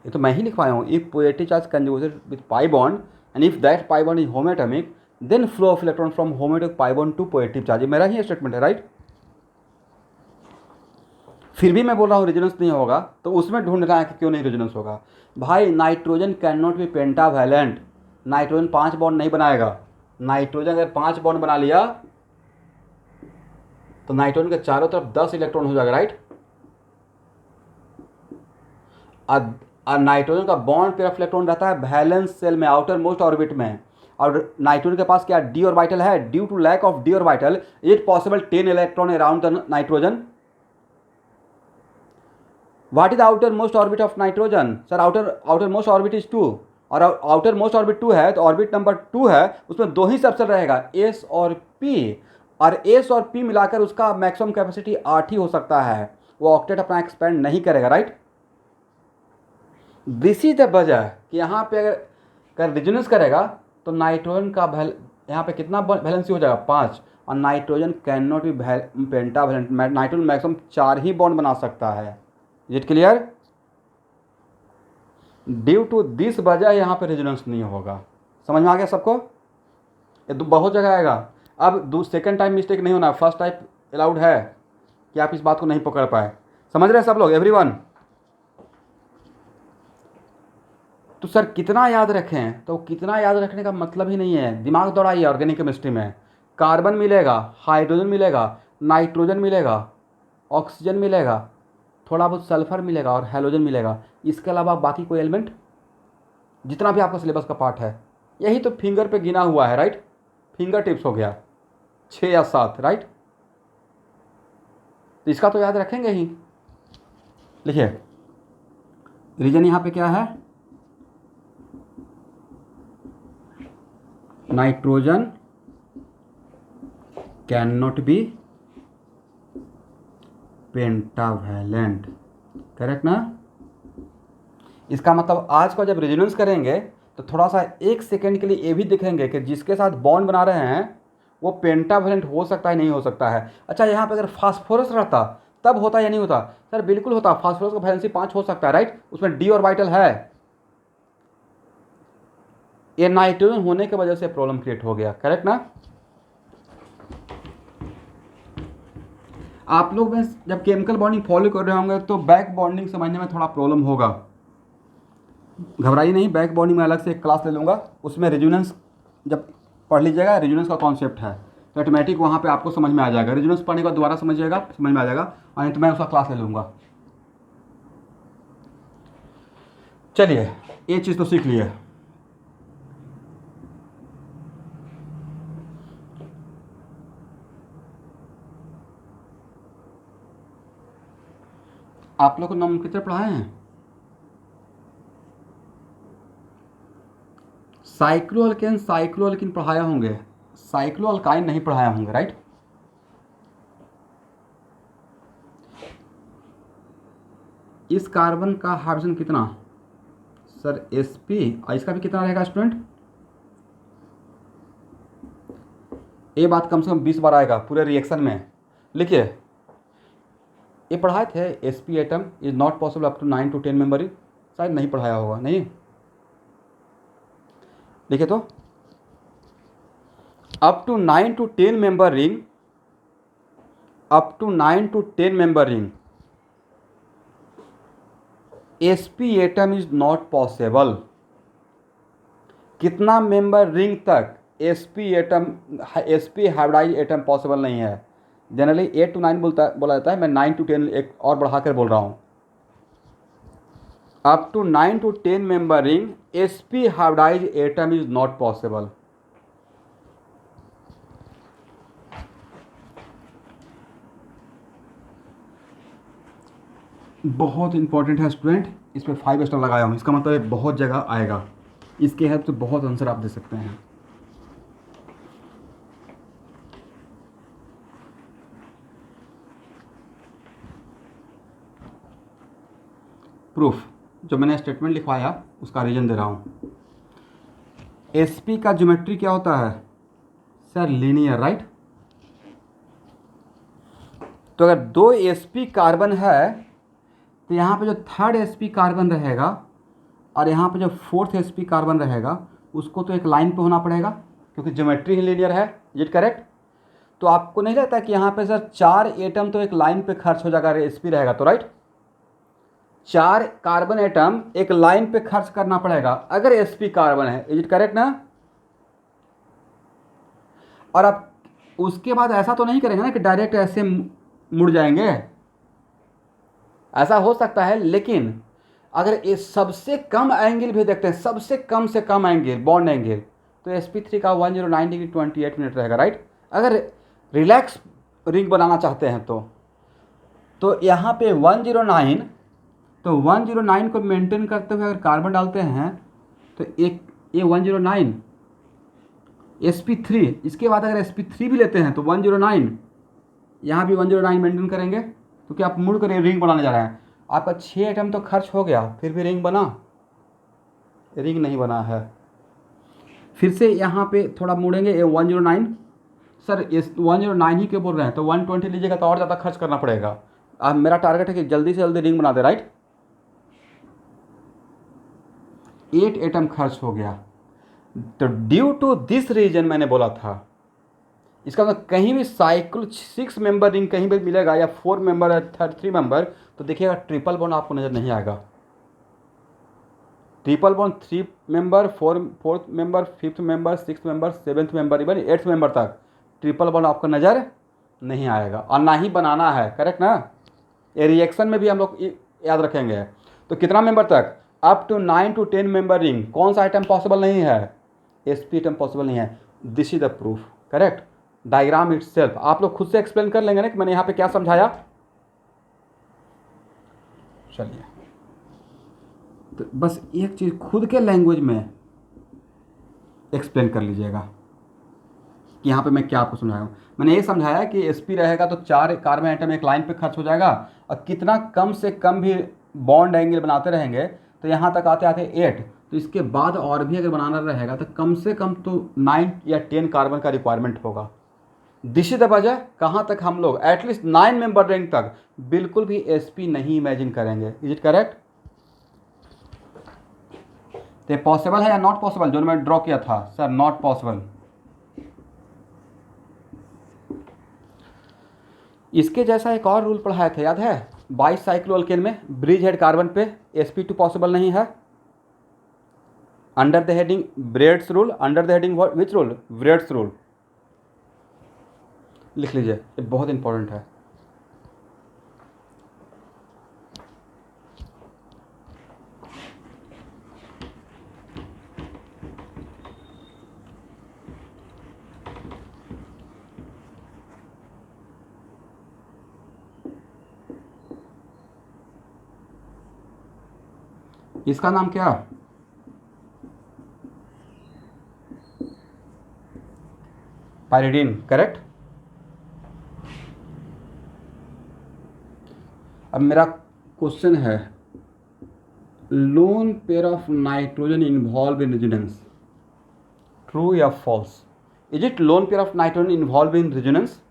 ये तो मैं ही लिखवाया हूँ। If positive charge conjugated with pi bond and if that pi bond is homoatomic then flow of electron from homoatomic pi bond to positive charge. ये मेरा ही स्टेटमेंट है, राइट? फिर भी मैं बोल रहा हूँ रेजोनेंस नहीं होगा, तो उसमें ढूंढना है कि क्यों नहीं रेजोनेंस होगा। भाई nitrogen can not be pentavalent. Nitrogen 5 bond नहीं बनाएगा। नाइट्रोजन अगर 5 बॉन्ड बना लिया तो नाइट्रोजन के चारों तरफ 10 इलेक्ट्रॉन हो जाएगा, राइट? नाइट्रोजन का बॉन्ड पेयर ऑफ इलेक्ट्रॉन रहता है वैलेंस सेल में, आउटर मोस्ट ऑर्बिट में, और नाइट्रोजन के पास क्या डी ऑर्बिटल है? Due to lack of D orbital it possible 10 electron around the nitrogen. What is outermost orbit of nitrogen? Sir outermost orbit is 2, और outer most orbit 2 है तो orbit number 2 है, उसमें 2 ही subshell रहेगा, S और P, और S और P मिलाकर उसका मैक्सिमम कैपेसिटी 8 ही हो सकता है। वो ऑक्टेट अपना एक्सपेंड नहीं करेगा, राइट? दिस इज द वजह कि यहाँ पे अगर रेजोनेंस करेगा तो नाइट्रोजन का यहाँ पे कितना वैलेंसी हो जाएगा? 5, और nitrogen can not be pentavalent. Nitrogen maximum 4 ही बॉन्ड बना सकता है। Is it clear? Due to this वजह यहाँ पे रेजोनेंस नहीं होगा। समझ में आ गया सबको? ये बहुत जगह आएगा। अब सेकंड टाइम मिस्टेक नहीं होना, फर्स्ट टाइम अलाउड है कि आप इस बात को नहीं पकड़ पाए। समझ रहे हैं सब लोग, एवरीवन? तो सर कितना याद रखें? तो कितना याद रखने का मतलब ही नहीं है, दिमाग दौड़ाइए ऑर्गेनिक केमिस्ट्री में। कार्बन मिलेगा, हाइड्रोजन मिलेगा, नाइट्रोजन मिलेगा, ऑक्सीजन मिलेगा, थोड़ा बहुत सल्फर मिलेगा और हैलोजन मिलेगा। इसके अलावा बाकी कोई एलिमेंट जितना भी आपका सिलेबस का पार्ट है, यही तो फिंगर पे गिना हुआ है, राइट। फिंगर टिप्स हो गया 6 या 7, राइट। तो इसका तो याद रखेंगे ही। लिखिए रीजन यहाँ पे क्या है, nitrogen can not be pentavalent, correct ना। इसका मतलब आज का जब रेजोनेंस करेंगे तो थोड़ा सा 1 सेकेंड के लिए ये भी देखेंगे कि जिसके साथ बॉन्ड बना रहे हैं वो पेंटावैलेंट हो सकता है नहीं हो सकता है। अच्छा, यहाँ पे अगर फास्फोरस रहता तब होता या नहीं होता? सर बिल्कुल होता, फास्फोरस का वैलेंसी 5 हो सकता है, राइट। उसमें डी ऑर्बिटल है। ये नाइट्रोजन होने की वजह से प्रॉब्लम क्रिएट हो गया, करेक्ट ना। आप लोग में जब केमिकल बॉन्डिंग फॉलो कर रहे होंगे तो बैक बॉन्डिंग समझने में थोड़ा प्रॉब्लम होगा। घबराइए नहीं, बैक बॉन्डिंग में अलग से एक क्लास ले लूँगा, उसमें रेजोनेंस जब पढ़ लीजिएगा, रेजोनेंस का कॉन्सेप्ट है तो ऑटोमेटिक वहाँ पे आपको समझ में आ जाएगा। रेजोनेंस पढ़ने के बाद दोबारा समझिएगा, समझ में आ जाएगा, और नहीं तो मैं उसका क्लास ले लूँगा। चलिए ये चीज़ तो सीख लिए। आप लोग को नोमेनक्लेचर पढ़ाए हैं? साइक्लोअल्केन साइक्लोअल्किन पढ़ाए होंगे, साइक्लोअल्काइन नहीं पढ़ाए होंगे, राइट। इस कार्बन का हाइड्रोजन कितना? सर sp, इसका भी कितना रहेगा स्टूडेंट? ये बात कम से कम 20 बार आएगा पूरे रिएक्शन में। लिखिए ये पढ़ाए थे, sp atom is not possible up to 9 to 10 member ring, शायद नहीं पढ़ाया होगा, नहीं। देखिए तो up to 9 to 10 member ring, up to 9 to 10 member ring sp atom is not possible. कितना मेंबर रिंग तक sp atom, sp hybridize atom possible नहीं है? जनरली 8 to 9 बोला जाता है, मैं 9 to 10 एक और बढ़ाकर बोल रहा हूँ। Up to 9 to 10 member ring sp hybridize atom is not possible. बहुत इंपॉर्टेंट है स्टूडेंट, इस पर 5 स्टार लगाया हूँ, इसका मतलब है बहुत जगह आएगा, इसके हेल्प से बहुत आंसर आप दे सकते हैं। प्रूफ जो मैंने स्टेटमेंट लिखवाया उसका रीजन दे रहा हूँ। sp का ज्योमेट्री क्या होता है? Sir linear, right. तो अगर 2 sp कार्बन है तो यहाँ पे जो 3rd sp कार्बन रहेगा और यहाँ पे जो 4th sp कार्बन रहेगा उसको तो एक लाइन पे होना पड़ेगा क्योंकि ज्योमेट्री ही लीनियर है, इज इट करेक्ट। तो आपको नहीं लगता कि यहाँ पे सर 4 एटम तो एक लाइन पे खर्च हो जाएगा, sp रहेगा तो, राइट। 4 कार्बन एटम एक लाइन पे खर्च करना पड़ेगा अगर sp कार्बन है, इज इट करेक्ट ना। और अब उसके बाद ऐसा तो नहीं करेंगे ना कि डायरेक्ट ऐसे मुड़ जाएंगे, ऐसा हो सकता है, लेकिन अगर ये सबसे कम एंगल भी देखते हैं, सबसे कम से कम एंगल बॉन्ड एंगल, तो sp3 का 109 डिग्री 28 मिनट रहेगा, राइट। अगर रिलैक्स रिंग बनाना चाहते हैं तो यहाँ पे 109, तो 109 को मेंटेन करते हुए अगर कार्बन डालते हैं तो एक ये 109 sp3, इसके बाद अगर sp3 भी लेते हैं तो 109, यहाँ भी 109 मेंटेन करेंगे तो क्या आप मुड़ कर रिंग बनाने जा रहे हैं। आपका 6 एटम तो खर्च हो गया, फिर भी रिंग बना? रिंग नहीं बना है। फिर से यहाँ पे थोड़ा मुड़ेंगे, ये 109, सर इस 109 ही क्यों बोल रहे हैं? तो 120 लीजिएगा तो और ज़्यादा खर्च करना पड़ेगा। अब मेरा टारगेट है कि जल्दी से जल्दी रिंग बना दे, राइट। 8 एटम खर्च हो गया, तो ड्यू टू दिस रीजन मैंने बोला था। इसका मतलब कहीं भी साइकिल 6 मेंबर रिंग कहीं भी मिलेगा या 4 मेंबर या 3 मेंबर, तो देखिएगा ट्रिपल बॉन्ड आपको नज़र नहीं आएगा। Triple bond 3 member, 4th member, 5th member, 6th member, 7th member, even 8th member तक ट्रिपल बॉन्ड आपको नज़र नहीं आएगा और ना ही बनाना है, करेक्ट ना। ये रिएक्शन में भी हम लोग याद रखेंगे। तो कितना मेंबर तक, up to 9 to 10 member ring. कौन सा आइटम पॉसिबल नहीं है, sp आइटम पॉसिबल नहीं है। This is the proof, correct. Diagram itself आप लोग खुद से एक्सप्लेन कर लेंगे ना कि मैंने यहाँ पे क्या समझाया। चलिए, तो बस एक चीज़ खुद के लैंग्वेज में एक्सप्लेन कर लीजिएगा कि यहाँ पे मैं क्या आपको समझाया हूँ। मैंने ये समझाया कि sp रहेगा तो 4 कार्बन आइटम एक लाइन पे खर्च हो जाएगा, और कितना कम से कम भी बॉन्ड एंगल बनाते रहेंगे तो यहाँ तक आते आते 8, तो इसके बाद और भी अगर बनाना रहेगा तो कम से कम तो 9 या 10 कार्बन का रिक्वायरमेंट होगा। दिस इज द वजह कहाँ तक हम लोग एटलीस्ट 9 मेंबर रिंग तक बिल्कुल भी sp नहीं इमेजिन करेंगे। Is it correct. तो पॉसिबल है या नॉट पॉसिबल, जो मैं ड्रॉ किया था सर, नॉट पॉसिबल। इसके जैसा एक और रूल पढ़ाया था, याद है, बाइस साइक्लोअल्केन में ब्रिज हेड कार्बन पे sp2 पॉसिबल नहीं है। Under the heading Bredt's rule, under the heading which rule, Bredt's rule. लिख लीजिए, ये बहुत इंपॉर्टेंट है। इसका नाम क्या, पायरिडीन, करेक्ट। अब मेरा क्वेश्चन है, lone pair of nitrogen involve in resonance, true या false. Is it lone pair of nitrogen involve in resonance.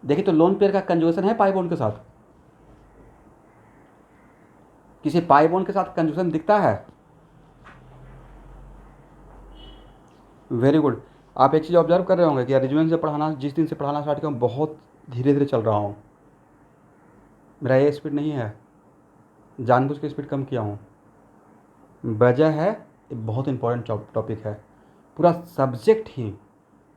देखिए, तो लोन पेयर का कंजुगेशन है पाई बॉन्ड के साथ, किसी पाई बॉन्ड के साथ कंजुगेशन दिखता है। Very good. आप एक चीज़ ऑब्जर्व कर रहे होंगे कि रेजिमेंट से पढ़ाना, जिस दिन से पढ़ाना स्टार्ट किया हूँ, बहुत धीरे धीरे चल रहा हूँ। मेरा ये स्पीड नहीं है, जानबूझ के स्पीड कम किया हूँ। वजह है, ये बहुत इंपॉर्टेंट टॉपिक है, पूरा सब्जेक्ट ही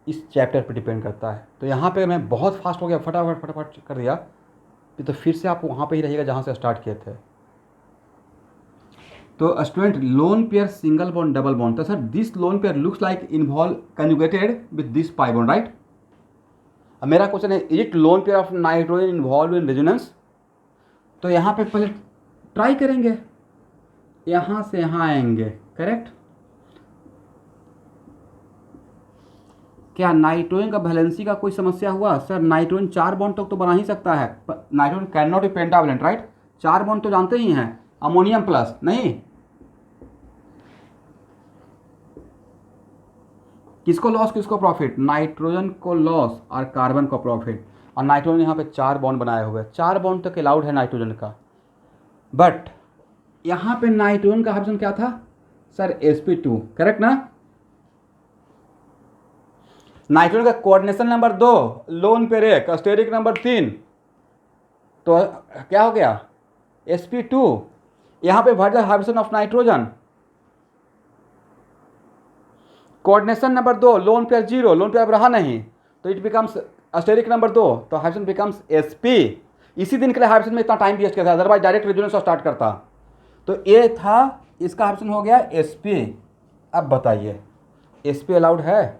इस चैप्टर पर डिपेंड करता है। तो यहाँ पे मैं बहुत फास्ट हो गया, फटाफट फटाफट कर दिया, तो फिर से आप वहाँ पे ही रहिएगा जहाँ से स्टार्ट किए थे। तो student, lone pair single bond double bond, तो sir this lone pair looks like involve conjugated with this pi bond, right. अब मेरा क्वेश्चन है, is it lone pair of nitrogen involve in resonance. तो यहाँ पे पहले ट्राई करेंगे, यहाँ से यहाँ आएंगे, करेक्ट। क्या नाइट्रोजन का वैलेंसी का कोई समस्या हुआ, सर नाइट्रोजन 4 बॉन्ड तक तो बना ही सकता है, nitrogen can not be pentavalent, right. 4 bond तो जानते ही हैं, अमोनियम प्लस नहीं। किसको लॉस किसको प्रॉफिट, नाइट्रोजन को लॉस और कार्बन को प्रॉफिट। और नाइट्रोजन यहाँ पे 4 बॉन्ड बनाए हुए, 4 बॉन्ड तक अलाउड है नाइट्रोजन का। बट यहाँ पे नाइट्रोजन का ऑप्शन क्या था सर, sp2, करेक्ट ना। नाइट्रोजन का coordination number 2, lone pair 1, steric number 3, तो क्या हो गया sp2। यहाँ पे what the hybridization of nitrogen, coordination number 2, lone pair 0, lone pair रहा नहीं, तो इट बिकम्स स्टेरिक नंबर 2, तो हाइब्रिडेशन बिकम्स sp। इसी दिन के लिए हाइब्रिडेशन में इतना टाइम वेस्ट किया था, अदरवाइज डायरेक्ट रेजोनेंस स्टार्ट करता। तो ये था, इसका हाइब्रिडेशन हो गया sp। अब बताइए sp अलाउड है,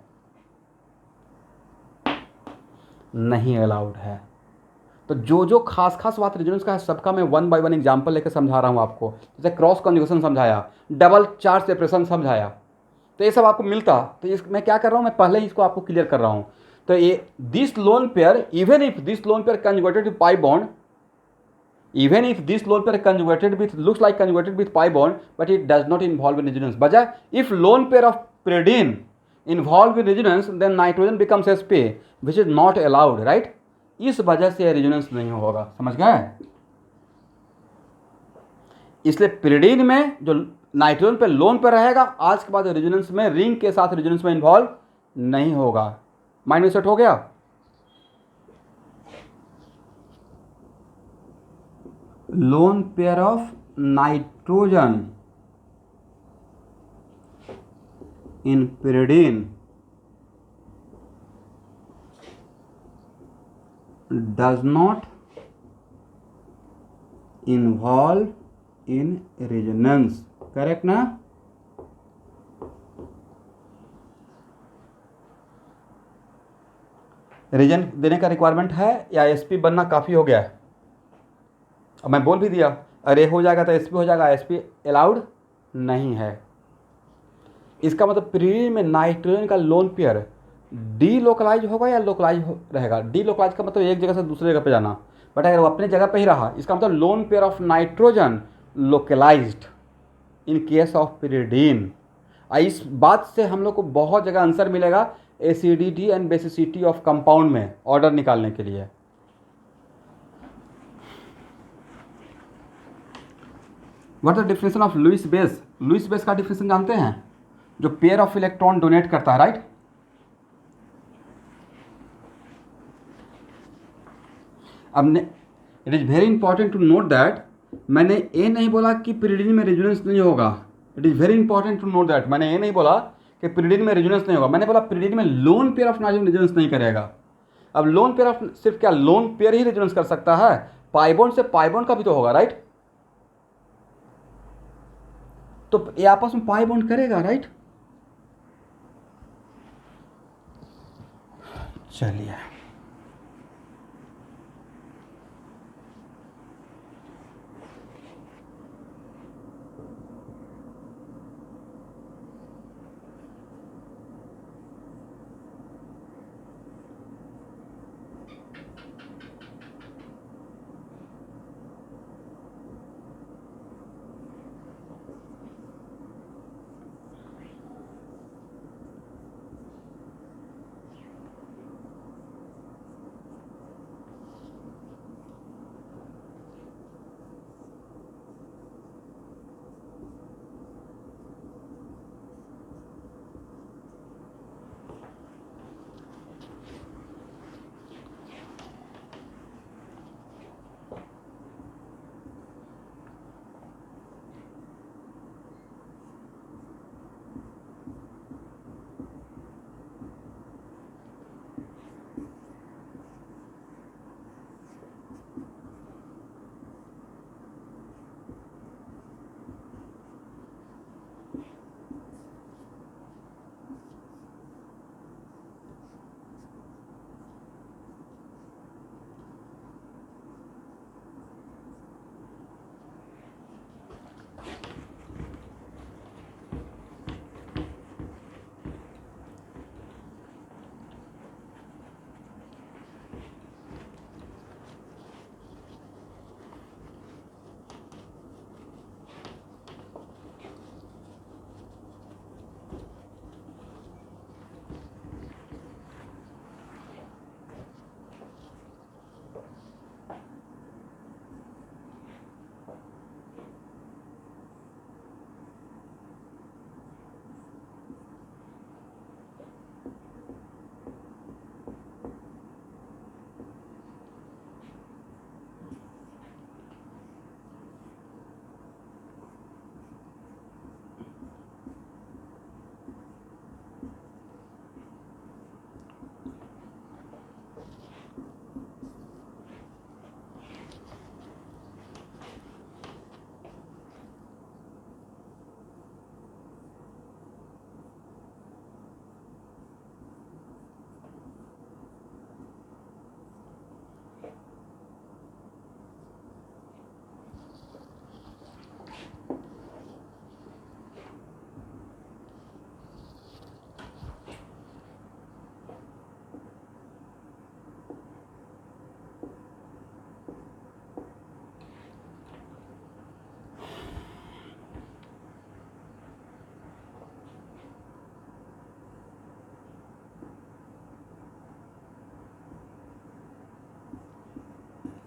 नहीं अलाउड है। तो जो जो खास खास बात रेजोनेंस का है, सबका मैं 1 बाय 1 एग्जांपल लेकर समझा रहा हूँ आपको। जैसे क्रॉस कॉन्जुगेशन समझाया, डबल चार्ज सेपरेशन समझाया, तो ये सब आपको मिलता। तो इस मैं क्या कर रहा हूँ, मैं पहले ही इसको आपको क्लियर कर रहा हूँ। तो ये this lone pair, even if this lone pair conjugated with pi bond, even if this lone pair conjugated with looks like conjugated with pi bond, but it does not involve in resonance. बजाय if lone pair of pyridine involve in resonance, then nitrogen becomes sp, which is not allowed, right। इस वजह से resonance नहीं होगा, समझ गए। इसलिए pyridine में जो नाइट्रोजन पे लोन पे रहेगा, आज के बाद रेजोनेंस में रिंग के साथ रेजोनेंस में इन्वॉल्व नहीं होगा। माइंड में सेट हो गया। Loan pair of nitrogen in pyridine does not involve in resonance. Correct ना? रीजन देने का रिक्वायरमेंट है या एसपी बनना काफ़ी हो गया है? अब मैं बोल भी दिया, अरे हो जाएगा तो एसपी हो जाएगा, एसपी अलाउड नहीं है। इसका मतलब pyridine में नाइट्रोजन का लोन पेयर डी लोकलाइज होगा या लोकलाइज रहेगा? डी लोकलाइज का मतलब एक जगह से दूसरी जगह पे जाना, बट अगर वो अपने जगह पे ही रहा, इसका मतलब lone pair of nitrogen localized in case of pyridine। इस बात से हम लोग को बहुत जगह आंसर मिलेगा acidity and basicity of compound में ऑर्डर निकालने के लिए। What the definition of Lewis base? Lewis base का डिफिनेशन जानते हैं? जो पेयर ऑफ इलेक्ट्रॉन डोनेट करता है, राइट? अब it is very important to note that मैंने ये नहीं बोला कि pyridine में रेजोनेंस नहीं होगा। It is very important to note that मैंने ये नहीं बोला कि pyridine में रेजोनेंस नहीं होगा, मैंने बोला pyridine में loan pair of nitrogen resonance नहीं करेगा। अब लोन पेयर ऑफ सिर्फ क्या लोन पेयर ही रेजोनेंस कर सकता है? पाइबॉन्ड से पाइबॉन्ड का भी तो होगा, राइट? तो ये आपस में पाइबॉन्ड करेगा, राइट? चलिए,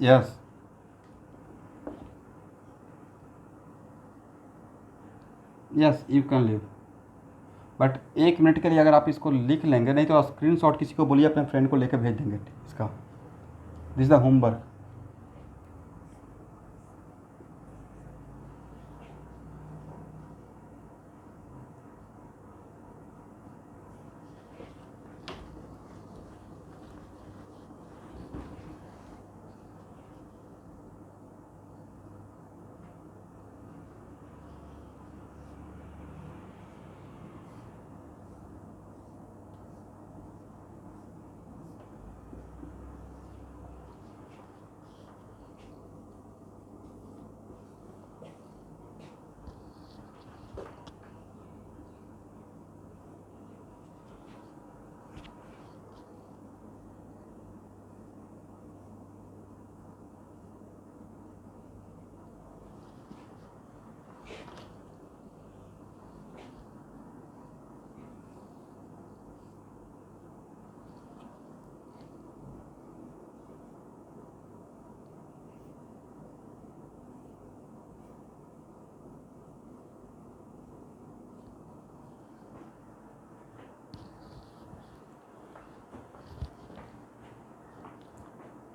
yes, yes you can live, but 1 minute के लिए अगर आप इसको लिख लेंगे, नहीं तो स्क्रीनशॉट किसी को बोलिए अपने फ्रेंड को लेकर भेज देंगे इसका। This the homework.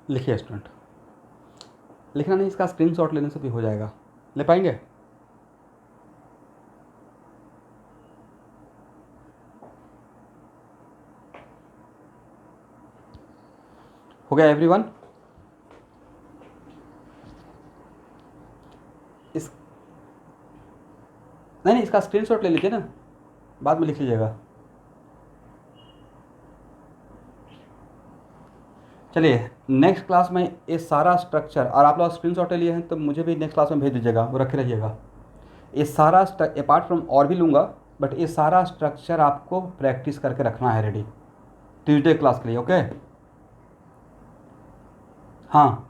लिखिए स्टूडेंट, लिखना नहीं, इसका स्क्रीनशॉट लेने से भी हो जाएगा। ले पाएंगे? हो गया एवरीवन? इस नहीं, इसका स्क्रीनशॉट ले लीजिए ना, बाद में लिख लीजिएगा। चलिए नेक्स्ट क्लास में ये सारा स्ट्रक्चर, और आप लोग स्क्रीनशॉट ले लिए हैं तो मुझे भी नेक्स्ट क्लास में भेज दीजिएगा, वो रखे रहिएगा। ये सारा अपार्ट फ्रॉम और भी लूँगा, बट ये सारा स्ट्रक्चर आपको प्रैक्टिस करके रखना है रेडी ट्यूसडे क्लास के लिए। ओके? हाँ,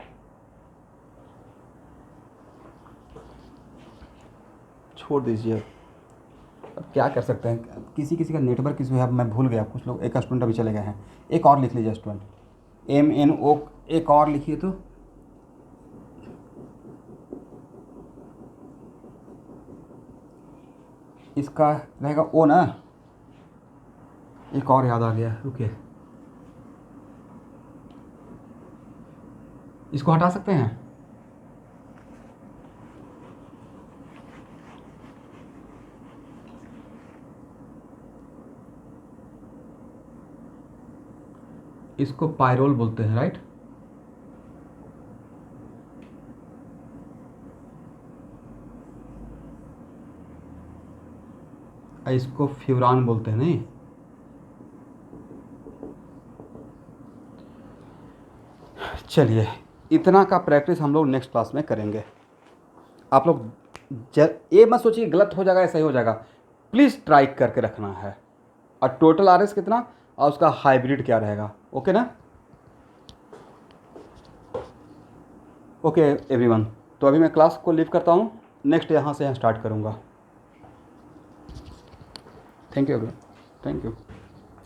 छोड़ दीजिए, अब क्या कर सकते हैं, किसी किसी का नेटवर्क इशू है, मैं भूल गया, कुछ लोग, एक स्टूडेंट अभी चले गए हैं। एक और लिख लीजिए स्टूडेंट, MNO, एक और लिखिए तो। इसका रहेगा O ना? एक और याद आ गया, रुकिए, इसको हटा सकते हैं। इसको पायरोल बोलते हैं, राइट? इसको फ्यूरान बोलते हैं, नहीं? चलिए, इतना का प्रैक्टिस हम लोग नेक्स्ट क्लास में करेंगे। आप लोग ये मत सोचिए गलत हो जाएगा या सही हो जाएगा, प्लीज़ ट्राई करके रखना है। और टोटल RS कितना और उसका हाइब्रिड क्या रहेगा, ओके ना? ओके एवरीवन, तो अभी मैं क्लास को लीव करता हूँ, नेक्स्ट यहाँ से स्टार्ट करूँगा। Thank you everyone, thank you,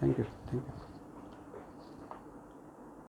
thank you, thank you.